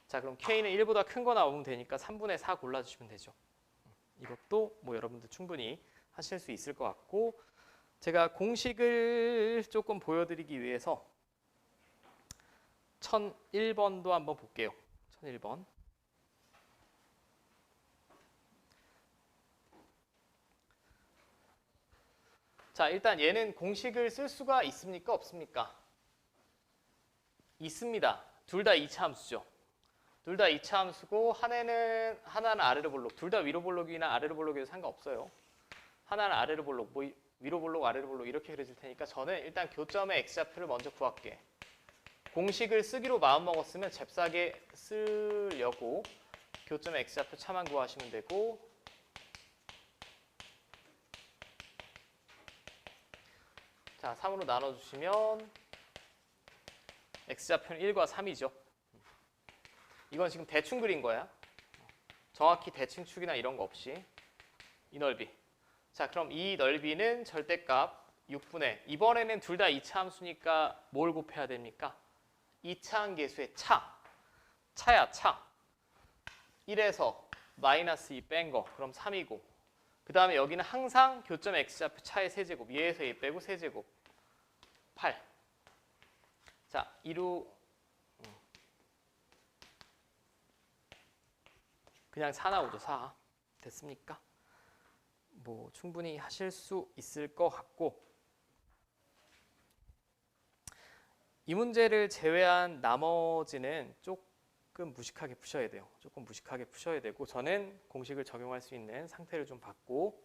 자, 그럼 k는 1보다 큰 거 나오면 되니까 3분의 4 골라주시면 되죠. 이것도 뭐 여러분들 충분히 하실 수 있을 것 같고 제가 공식을 조금 보여드리기 위해서 1001번도 한번 볼게요. 1001번. 자, 일단 얘는 공식을 쓸 수가 있습니까? 없습니까? 있습니다. 둘 다 2차 함수죠. 둘 다 2차 함수고 하나는 아래로 볼록, 둘 다 위로 볼록이나 아래로 볼록이도 상관없어요. 하나는 아래로 볼록, 뭐 위로 볼록, 아래로 볼록 이렇게 그려질 테니까 저는 일단 교점의 x좌표를 먼저 구할게. 공식을 쓰기로 마음먹었으면 잽싸게 쓰려고 교점의 x좌표 차만 구하시면 되고 자, 3으로 나눠주시면 x좌표는 1과 3이죠. 이건 지금 대충 그린 거야. 정확히 대칭축이나 이런 거 없이 이 넓이. 자, 그럼 이 넓이는 절대값 6분의 이번에는 둘 다 2차 함수니까 뭘 곱해야 됩니까? 2차항 계수의 차야 차. 1에서 마이너스 2 뺀 거. 그럼 3이고. 그 다음에 여기는 항상 교점 x좌표 차의 세제곱. 얘에서 얘 빼고 세제곱. 8. 자, 2루 그냥 4 나오죠. 4. 됐습니까? 뭐 충분히 하실 수 있을 것 같고 이 문제를 제외한 나머지는 조금 무식하게 푸셔야 돼요. 조금 무식하게 푸셔야 되고 저는 공식을 적용할 수 있는 상태를 좀 받고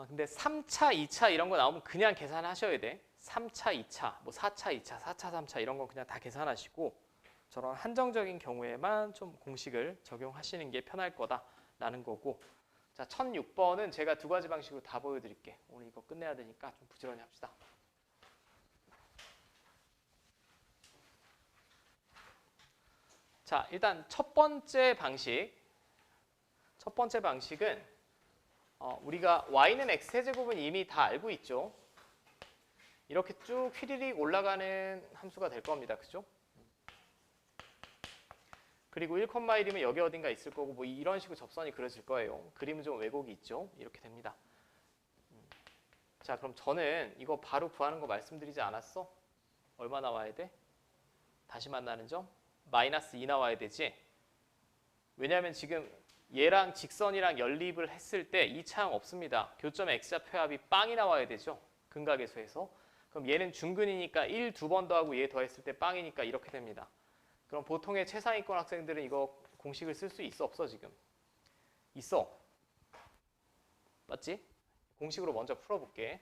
근데 3차, 2차 이런 거 나오면 그냥 계산하셔야 돼. 3차, 2차, 뭐 4차, 2차, 4차, 3차 이런 거 그냥 다 계산하시고 저런 한정적인 경우에만 좀 공식을 적용하시는 게 편할 거다라는 거고 자, 1006번은 제가 두 가지 방식으로 다 보여드릴게. 오늘 이거 끝내야 되니까 좀 부지런히 합시다. 자, 일단 첫 번째 방식은 우리가 y는 x 세제곱은 이미 다 알고 있죠. 이렇게 쭉 휘리릭 올라가는 함수가 될 겁니다. 그죠? 그리고 1,1이면 여기 어딘가 있을 거고 뭐 이런 식으로 접선이 그려질 거예요. 그림은 좀 왜곡이 있죠. 이렇게 됩니다. 자, 그럼 저는 이거 바로 구하는 거 말씀드리지 않았어? 얼마 나와야 돼? 다시 만나는 점? 마이너스 2 나와야 되지. 왜냐하면 지금 얘랑 직선이랑 연립을 했을 때 2차항 없습니다. 교점 x좌표합이 빵이 나와야 되죠. 근각에서에서. 그럼 얘는 중근이니까 1 두 번 더하고 얘 더했을 때 빵이니까 이렇게 됩니다. 그럼 보통의 최상위권 학생들은 이거 공식을 쓸 수 있어 없어 지금? 있어. 맞지? 공식으로 먼저 풀어볼게.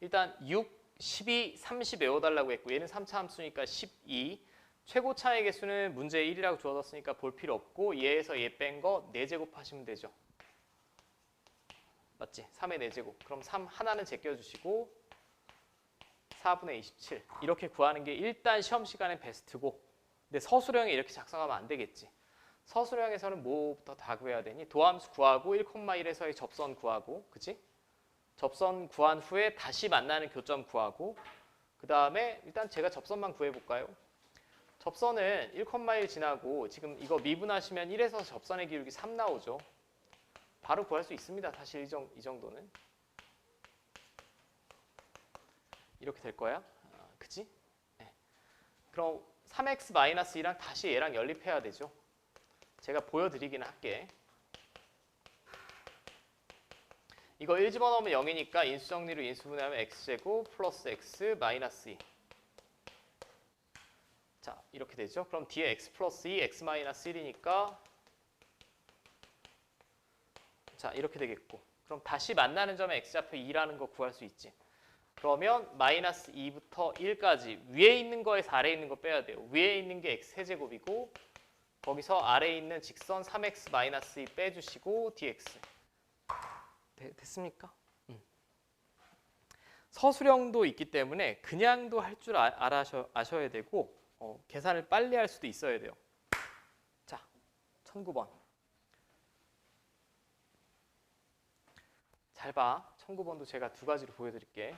일단 6, 12, 30 외워달라고 했고 얘는 3차 함수니까 12. 최고 차의 개수는 문제에 1이라고 주어졌으니까 볼 필요 없고 얘에서 얘 뺀 거 4제곱 하시면 되죠. 맞지? 3의 4제곱. 그럼 3 하나는 제껴주시고 4분의 27 이렇게 구하는 게 일단 시험 시간에 베스트고 근데 서술형에 이렇게 작성하면 안 되겠지. 서술형에서는 뭐부터 다 구해야 되니? 도함수 구하고 1,1에서의 접선 구하고 그치? 접선 구한 후에 다시 만나는 교점 구하고 그 다음에 일단 제가 접선만 구해볼까요? 접선은 1,1 지나고 지금 이거 미분하시면 1에서 접선의 기울기 3 나오죠. 바로 구할 수 있습니다. 사실 이 정도는. 이렇게 될 거야. 그치? 네. 그럼 3x-2랑 다시 얘랑 연립해야 되죠. 제가 보여드리기는 할게. 이거 1 집어넣으면 0이니까 인수정리로 인수분해하면 x제곱 플러스 x 마이너스 2. 자, 이렇게 되죠. 그럼 뒤에 x 플러스 2, x 마이너스 1이니까 자, 이렇게 되겠고. 그럼 다시 만나는 점에 x좌표 2라는 거 구할 수 있지. 그러면 마이너스 2부터 1까지 위에 있는 거에서 아래에 있는 거 빼야 돼요. 위에 있는 게 x 세제곱이고 거기서 아래에 있는 직선 3x 마이너스 2 빼주시고 dx. 됐습니까? 서술형도 있기 때문에 그냥도 할 줄 아셔야 되고 계산을 빨리 할 수도 있어야 돼요. 자, 1009번. 잘 봐. 1009번도 제가 두 가지로 보여드릴게.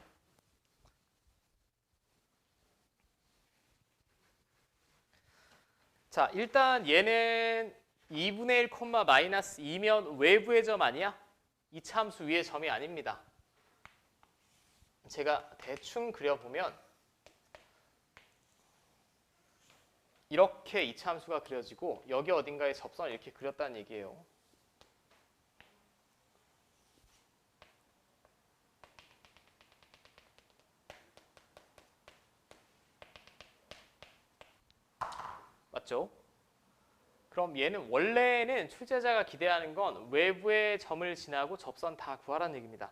자, 일단 얘는 2분의 1, 마이너스 2면 외부의 점 아니야? 2차 함수 위의 점이 아닙니다. 제가 대충 그려보면 이렇게 2차 함수가 그려지고 여기 어딘가에 접선을 이렇게 그렸다는 얘기예요. 맞죠? 그럼 얘는 원래는 출제자가 기대하는 건 외부의 점을 지나고 접선 다 구하라는 얘기입니다.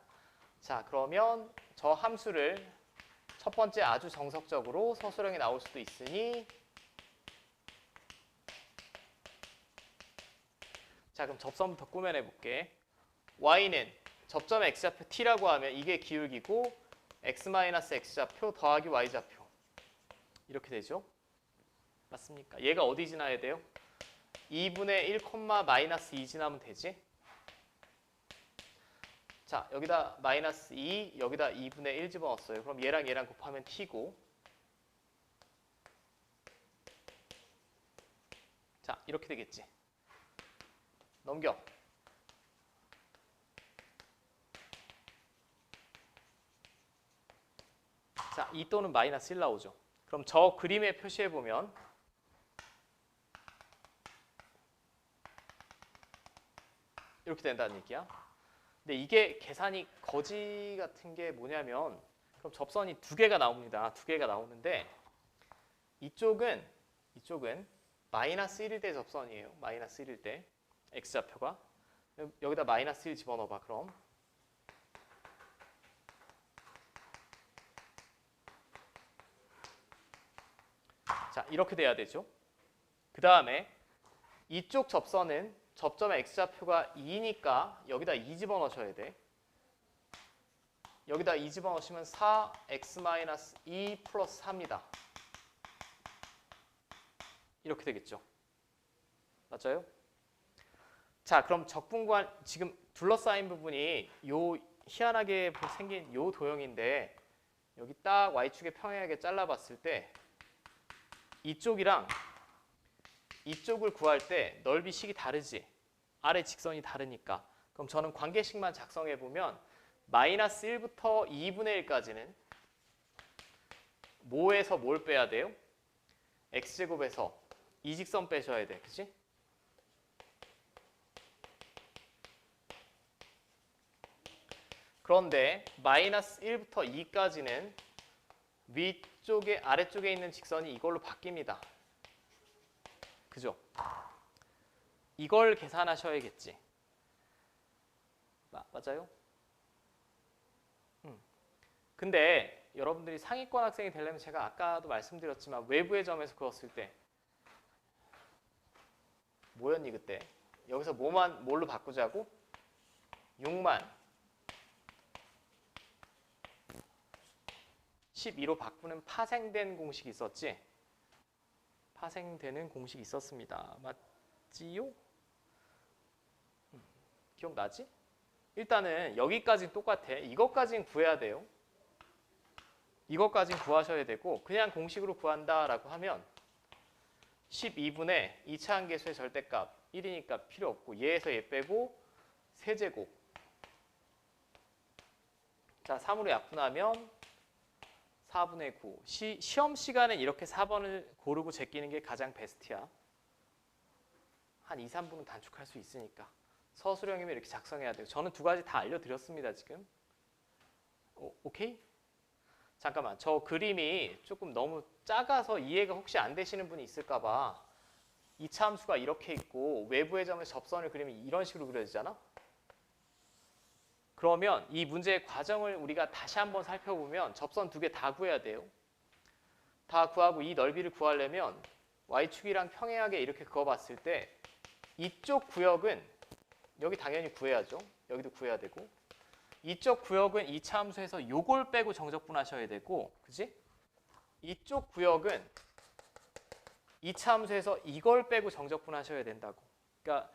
자, 그러면 저 함수를 첫 번째 아주 정석적으로 서술형에 나올 수도 있으니 자, 그럼 접선부터 꾸며내 볼게. y는 접점 x좌표 t라고 하면 이게 기울기고 x-x좌표 더하기 y좌표 이렇게 되죠. 맞습니까? 얘가 어디 지나야 돼요? 2분의 1, 마이너스 2 지나면 되지? 자, 여기다 마이너스 2, 여기다 2분의 1 집어넣었어요. 그럼 얘랑 얘랑 곱하면 t고. 자, 이렇게 되겠지. 넘겨. 자, 2 또는 마이너스 1 나오죠. 그럼 저 그림에 표시해보면 이렇게 된다는 얘기야. 근데 이게 계산이 거지 같은 게 뭐냐면 그럼 접선이 두 개가 나옵니다. 두 개가 나오는데 이쪽은 마이너스 1일 때 접선이에요. 마이너스 1일 때 x좌표가. 여기다 마이너스 1 집어넣어봐. 그럼 자, 이렇게 돼야 되죠. 그 다음에 이쪽 접선은 접점의 x좌표가 2니까 여기다 2 집어넣으셔야 돼. 여기다 2 집어넣으시면 4x-2 플러스 4입니다. 이렇게 되겠죠. 맞아요? 자, 그럼 적분관 지금 둘러싸인 부분이 요 희한하게 생긴 요 도형인데 여기 딱 y축에 평행하게 잘라봤을 때 이쪽이랑 이쪽을 구할 때 넓이식이 다르지. 아래 직선이 다르니까. 그럼 저는 관계식만 작성해 보면 마이너스 1부터 2분의 1까지는 뭐에서 뭘 빼야 돼요? x제곱에서 이 직선 빼셔야 돼. 그치? 그런데 마이너스 1부터 2까지는 위쪽에 아래쪽에 있는 직선이 이걸로 바뀝니다. 그죠? 이걸 계산하셔야겠지. 맞아요? 근데 여러분들이 상위권 학생이 되려면 제가 아까도 말씀드렸지만 외부의 점에서 그었을 때 뭐였니 그때? 여기서 뭘로 바꾸자고? 6만 12로 바꾸는 파생된 공식이 있었지? 파생되는 공식이 있었습니다. 맞지요? 기억나지? 일단은 여기까지는 똑같아. 이것까지는 구해야 돼요. 이것까지는 구하셔야 되고 그냥 공식으로 구한다라고 하면 12분의 2차 함계수의 절대값 1이니까 필요 없고 얘에서 얘 빼고 세제곱. 자, 3으로 약분하면 4분의 9. 시험 시간엔 이렇게 4번을 고르고 제끼는 게 가장 베스트야. 한 2, 3분은 단축할 수 있으니까. 서술형이면 이렇게 작성해야 돼요. 저는 두 가지 다 알려드렸습니다, 지금. 오케이? 잠깐만, 저 그림이 조금 너무 작아서 이해가 혹시 안 되시는 분이 있을까 봐. 2차 함수가 이렇게 있고 외부의 점에 접선을 그리면 이런 식으로 그려지잖아? 그러면 이 문제의 과정을 우리가 다시 한번 살펴보면 접선 두 개 다 구해야 돼요. 다 구하고 이 넓이를 구하려면 y축이랑 평행하게 이렇게 그어봤을 때 이쪽 구역은 여기 당연히 구해야죠. 여기도 구해야 되고 이쪽 구역은 2차 함수에서 요걸 빼고 정적분하셔야 되고 그지? 이쪽 구역은 2차 함수에서 이걸 빼고 정적분하셔야 된다고. 그러니까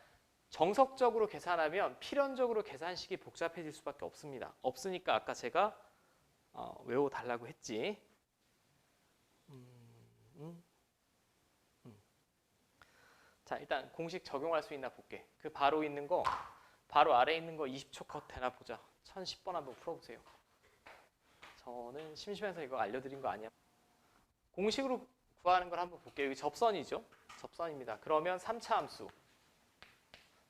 정석적으로 계산하면 필연적으로 계산식이 복잡해질 수밖에 없습니다. 없으니까 아까 제가 외워달라고 했지. 자, 일단 공식 적용할 수 있나 볼게. 그 바로 있는 거, 바로 아래 있는 거 20초 컷 되나 보자. 1010번 한번 풀어보세요. 저는 심심해서 이거 알려드린 거 아니야. 공식으로 구하는 걸 한번 볼게요. 여기 접선이죠. 접선입니다. 그러면 3차 함수.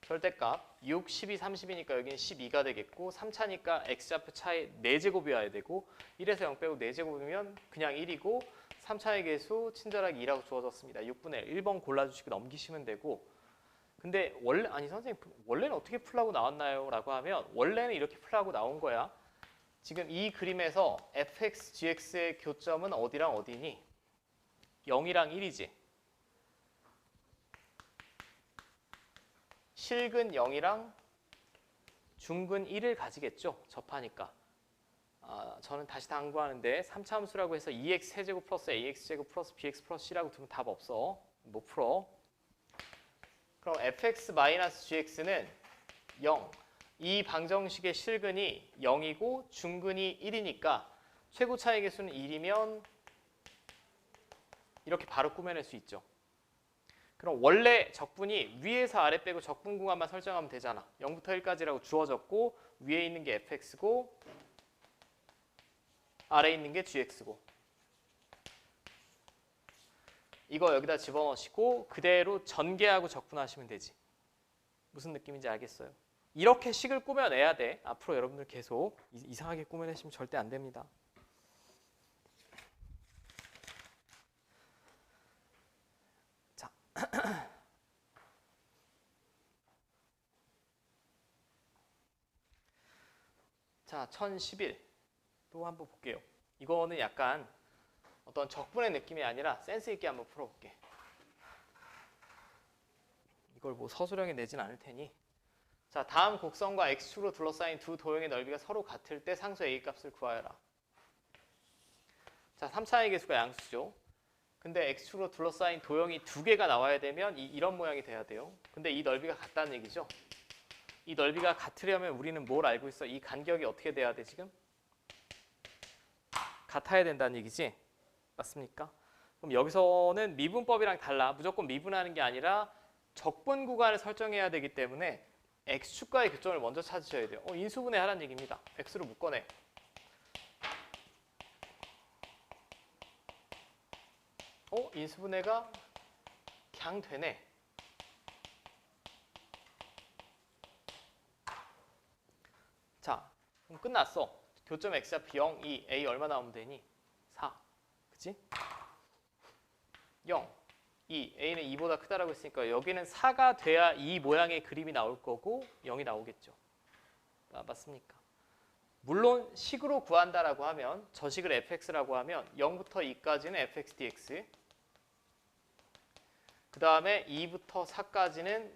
절대값 6, 12, 30이니까 여기는 12가 되겠고 3차니까 x좌표 차에 4제곱이어야 되고 1에서 0 빼고 4제곱이면 그냥 1이고 3차의 개수 친절하게 2라고 주어졌습니다. 6분의 1번 골라주시고 넘기시면 되고 근데 선생님 원래는 어떻게 풀라고 나왔나요? 라고 하면 원래는 이렇게 풀라고 나온 거야. 지금 이 그림에서 fx, gx의 교점은 어디랑 어디니? 0이랑 1이지. 실근 0이랑 중근 1을 가지겠죠. 접하니까. 저는 다시 당부하는데 3차 함수라고 해서 2x 세제곱 플러스 ax 제곱 플러스 bx 플러스 c라고 두면 답 없어. 못 풀어. 그럼 fx 마이너스 gx는 0. 이 방정식의 실근이 0이고 중근이 1이니까 최고 차이 계수는 1이면 이렇게 바로 꾸며낼 수 있죠. 그럼 원래 적분이 위에서 아래 빼고 적분 구간만 설정하면 되잖아. 0부터 1까지라고 주어졌고 위에 있는 게 fx고 아래에 있는 게 gx고 이거 여기다 집어넣으시고 그대로 전개하고 적분하시면 되지. 무슨 느낌인지 알겠어요? 이렇게 식을 꾸며내야 돼. 앞으로 여러분들 계속 이상하게 꾸며내시면 절대 안 됩니다. 자, 자, 1011 또 한번 볼게요. 이거는 약간 어떤 적분의 느낌이 아니라 센스 있게 한번 풀어볼게. 이걸 뭐 서술형에 내진 않을 테니. 자, 다음 곡선과 x축으로 둘러싸인 두 도형의 넓이가 서로 같을 때 상수 a 값을 구하여라. 자, 3차의 계수가 양수죠. 근데 x축으로 둘러싸인 도형이 두 개가 나와야 되면 이런 모양이 돼야 돼요. 근데 이 넓이가 같다는 얘기죠. 이 넓이가 같으려면 우리는 뭘 알고 있어? 이 간격이 어떻게 돼야 돼 지금? 같아야 된다는 얘기지? 맞습니까? 그럼 여기서는 미분법이랑 달라. 무조건 미분하는 게 아니라 적분 구간을 설정해야 되기 때문에 x축과의 교점을 먼저 찾으셔야 돼요. 인수분해 하라는 얘기입니다. x로 묶어내. 인수분해가 그냥 되네. 자, 그럼 끝났어. 교점 x좌표 0, 2, a 얼마 나오면 되니? 4. 그치? 0, 2, a는 2보다 크다라고 했으니까 여기는 4가 돼야 이 모양의 그림이 나올 거고 0이 나오겠죠. 맞습니까? 물론 식으로 구한다라고 하면 저 식을 fx라고 하면 0부터 2까지는 fx dx 그 다음에 2부터 4까지는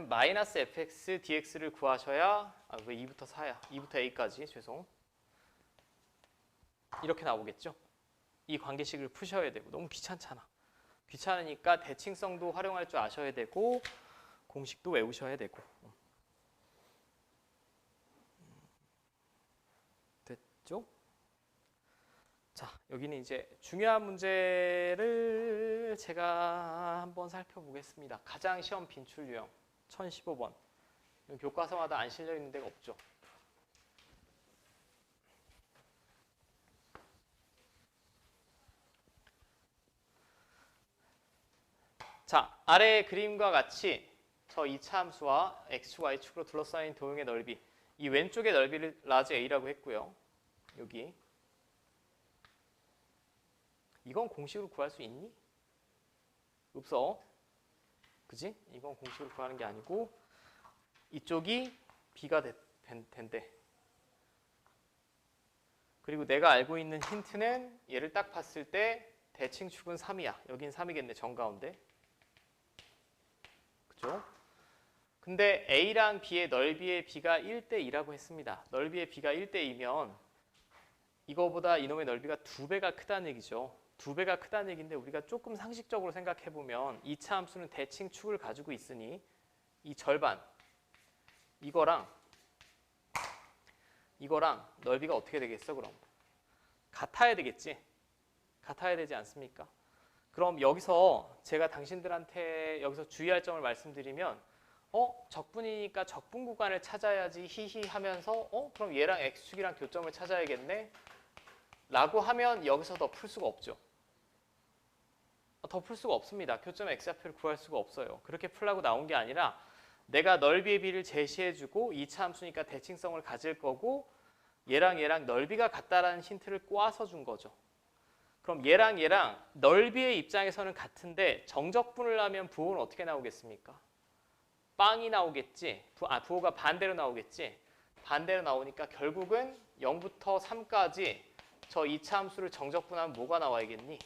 마이너스 fx dx를 구하셔야 왜 2부터 4야? 2부터 a까지 죄송. 이렇게 나오겠죠. 이 관계식을 푸셔야 되고 너무 귀찮잖아. 귀찮으니까 대칭성도 활용할 줄 아셔야 되고 공식도 외우셔야 되고. 됐죠? 자, 여기는 이제 중요한 문제를 제가 한번 살펴보겠습니다. 가장 시험 빈출 유형 1015번. 교과서마다 안 실려 있는 데가 없죠. 자, 아래의 그림과 같이 저 2차 함수와 x축, y축으로 둘러싸인 도형의 넓이, 이 왼쪽의 넓이를 라지 a라고 했고요. 여기 이건 공식으로 구할 수 있니? 없어. 그지? 이건 공식으로 구하는 게 아니고 이쪽이 b가 된대. 그리고 내가 알고 있는 힌트는 얘를 딱 봤을 때 대칭축은 3이야. 여긴 3이겠네. 정가운데. 그죠? 근데 A랑 B의 넓이의 B가 1대2라고 했습니다. 넓이의 B가 1대2면 이거보다 이놈의 넓이가 2배가 크다는 얘기죠. 2배가 크다는 얘기인데 우리가 조금 상식적으로 생각해보면 2차 함수는 대칭축을 가지고 있으니 이 절반 이거랑 넓이가 어떻게 되겠어 그럼? 같아야 되겠지? 같아야 되지 않습니까? 그럼 여기서 제가 당신들한테 여기서 주의할 점을 말씀드리면 적분이니까 적분 구간을 찾아야지 히히 하면서 그럼 얘랑 x축이랑 교점을 찾아야겠네? 라고 하면 여기서 더 풀 수가 없죠. 더 풀 수가 없습니다. 교점 x좌표를 구할 수가 없어요. 그렇게 풀라고 나온 게 아니라 내가 넓이의 비를 제시해주고 2차 함수니까 대칭성을 가질 거고 얘랑 넓이가 같다라는 힌트를 꼬아서 준 거죠. 그럼 얘랑 넓이의 입장에서는 같은데 정적분을 하면 부호는 어떻게 나오겠습니까? 빵이 나오겠지. 부호가 반대로 나오겠지. 반대로 나오니까 결국은 0부터 3까지 저 2차 함수를 정적분하면 뭐가 나와야겠니?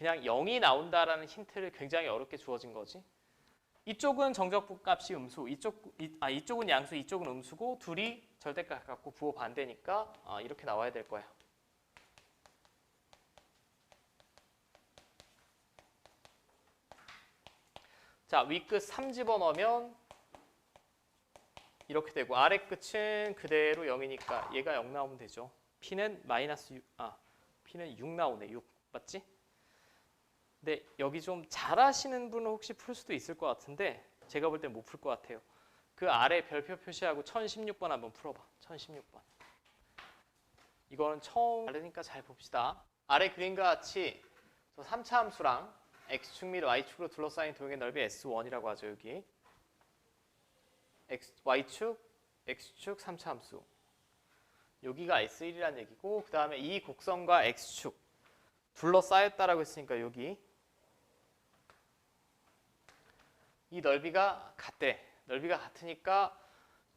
그냥 0이 나온다라는 힌트를 굉장히 어렵게 주어진 거지. 이쪽은 정적분 값이 음수, 이쪽은 양수, 이쪽은 음수고 둘이 절대값 같고 부호 반대니까 이렇게 나와야 될 거야. 자, 윗끝 3 집어넣으면 이렇게 되고 아래 끝은 그대로 0이니까 얘가 0 나오면 되죠. P는 P는 6 나오네. 6 맞지? 근데 여기 좀 잘하시는 분은 혹시 풀 수도 있을 것 같은데 제가 볼 땐 못 풀 것 같아요. 그 아래 별표 표시하고 1016번 한번 풀어봐. 1016번. 이거는 처음 다르니까 잘 봅시다. 아래 그림과 같이 저 3차 함수랑 x축 및 y축으로 둘러싸인 도형의 넓이 S1이라고 하죠. 여기 y축, x축, 3차 함수. 여기가 S1이라는 얘기고 그 다음에 이 곡선과 x축 둘러싸였다라고 했으니까 여기 이 넓이가 같대. 넓이가 같으니까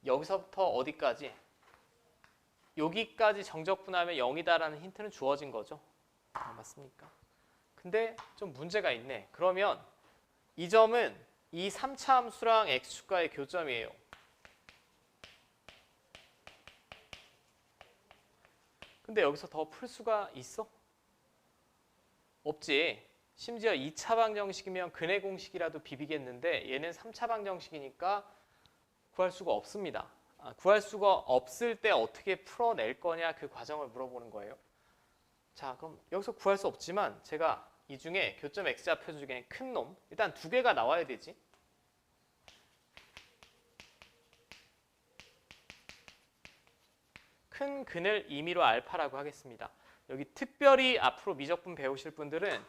여기서부터 어디까지? 여기까지 정적분하면 0이다라는 힌트는 주어진 거죠. 맞습니까? 근데 좀 문제가 있네. 그러면 이 점은 이 3차 함수랑 x축과의 교점이에요. 근데 여기서 더 풀 수가 있어? 없지. 심지어 2차 방정식이면 근해 공식이라도 비비겠는데 얘는 3차 방정식이니까 구할 수가 없습니다. 구할 수가 없을 때 어떻게 풀어낼 거냐 그 과정을 물어보는 거예요. 자, 그럼 여기서 구할 수 없지만 제가 이 중에 교점 x좌표 중에 큰 놈 일단 두 개가 나와야 되지. 큰 근을 임의로 알파라고 하겠습니다. 여기 특별히 앞으로 미적분 배우실 분들은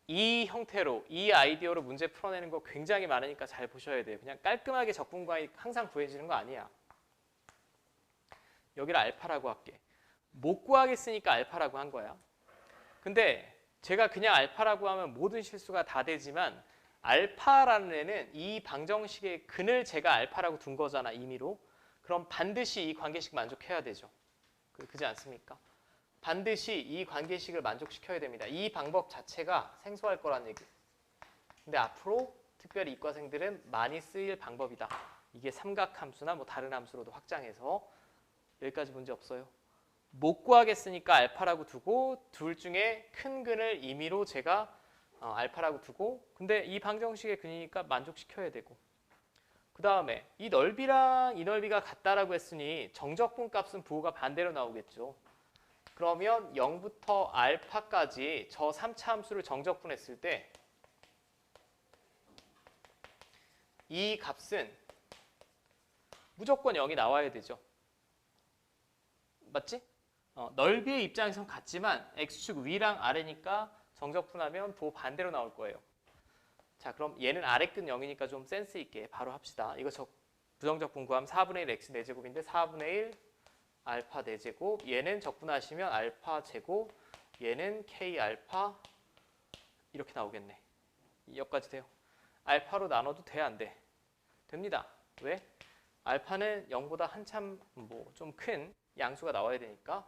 이 형태로, 이 아이디어로 문제 풀어내는 거 굉장히 많으니까 잘 보셔야 돼요. 그냥 깔끔하게 적분과이 항상 구해지는 거 아니야. 여기를 알파라고 할게. 못 구하겠으니까 알파라고 한 거야. 근데 제가 그냥 알파라고 하면 모든 실수가 다 되지만 알파라는 애는 이 방정식의 근을 제가 알파라고 둔 거잖아, 임의로. 그럼 반드시 이 관계식 만족해야 되죠. 그렇지 않습니까? 반드시 이 관계식을 만족시켜야 됩니다. 이 방법 자체가 생소할 거란 얘기. 근데 앞으로 특별히 이과생들은 많이 쓰일 방법이다. 이게 삼각함수나 뭐 다른 함수로도 확장해서 여기까지 문제 없어요. 못 구하겠으니까 알파라고 두고 둘 중에 큰 근을 임의로 제가 알파라고 두고 근데 이 방정식의 근이니까 만족시켜야 되고 그 다음에 이 넓이랑 이 넓이가 같다라고 했으니 정적분 값은 부호가 반대로 나오겠죠. 그러면 0부터 알파까지 저 3차 함수를 정적분했을 때 이 값은 무조건 0이 나와야 되죠. 맞지? 넓이의 입장에선 같지만 x축 위랑 아래니까 정적분하면 부호 반대로 나올 거예요. 자, 그럼 얘는 아래 끝 0이니까 좀 센스 있게 바로 합시다. 이거 부정적분 구하면 4분의 1 x 4제곱인데 4분의 1 알파 4제곱 얘는 적분하시면 알파 제곱 얘는 k 알파 이렇게 나오겠네. 여기까지 돼요. 알파로 나눠도 돼, 안 돼? 됩니다. 왜? 알파는 0보다 한참 좀 큰 양수가 나와야 되니까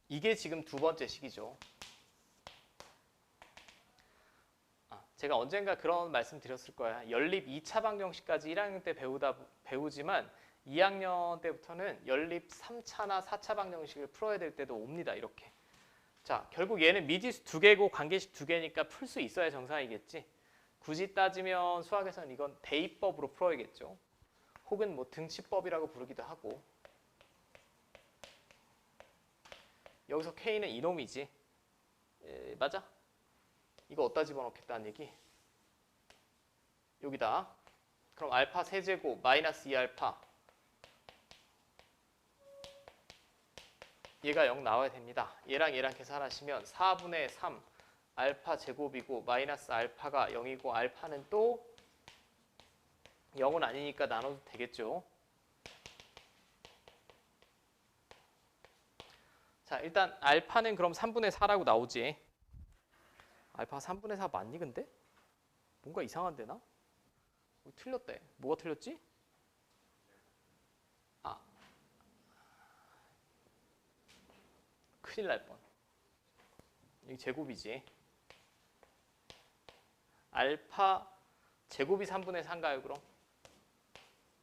이게 지금 두 번째 식이죠. 제가 언젠가 그런 말씀 드렸을 거야. 연립 2차 방정식까지 1학년 때 배우지만 2학년 때부터는 연립 3차나 4차 방정식을 풀어야 될 때도 옵니다. 이렇게. 자, 결국 얘는 미지수 2개고 관계식 2개니까 풀 수 있어야 정상이겠지. 굳이 따지면 수학에서는 이건 대입법으로 풀어야겠죠. 혹은 뭐 등치법이라고 부르기도 하고. 여기서 K는 이놈이지. 맞아? 이거 어디다 집어넣겠다는 얘기? 여기다. 그럼 알파 세제곱 마이너스 2알파 얘가 0 나와야 됩니다. 얘랑 얘랑 계산하시면 4분의 3 알파 제곱이고 마이너스 알파가 0이고 알파는 또 0은 아니니까 나눠도 되겠죠. 자, 일단 알파는 그럼 3분의 4라고 나오지. 알파가 3분의 4 맞니 근데? 뭔가 이상한데 나? 틀렸대. 뭐가 틀렸지? 큰일 날 뻔. 여기 제곱이지. 알파 제곱이 3분의 4인가요, 그럼?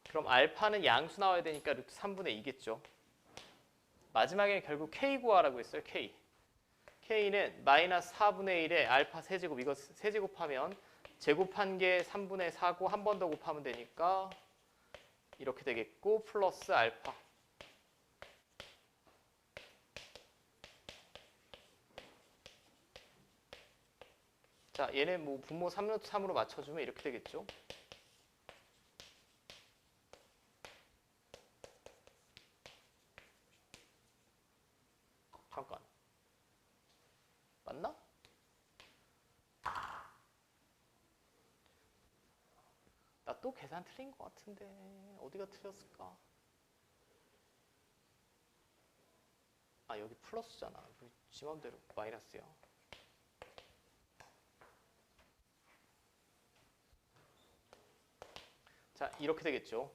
그럼 알파는 양수 나와야 되니까 루트 3분의 2겠죠. 마지막에는 결국 K 구하라고 했어요, K. K는 마이너스 4분의 1에 알파 세제곱, 이거 세제곱하면 제곱한 게 3분의 4고 한 번 더 곱하면 되니까 이렇게 되겠고 플러스 알파. 자, 얘네 뭐 분모 3루트 3으로 맞춰주면 이렇게 되겠죠. 잠깐. 맞나? 나 또 계산 틀린 것 같은데 어디가 틀렸을까? 아, 여기 플러스잖아. 지 맘대로 마이너스야. 자, 이렇게 되겠죠.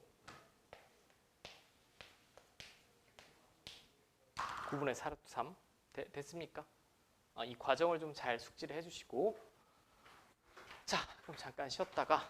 9분의 4루트 3 됐습니까? 이 과정을 좀 잘 숙지를 해주시고, 자, 그럼 잠깐 쉬었다가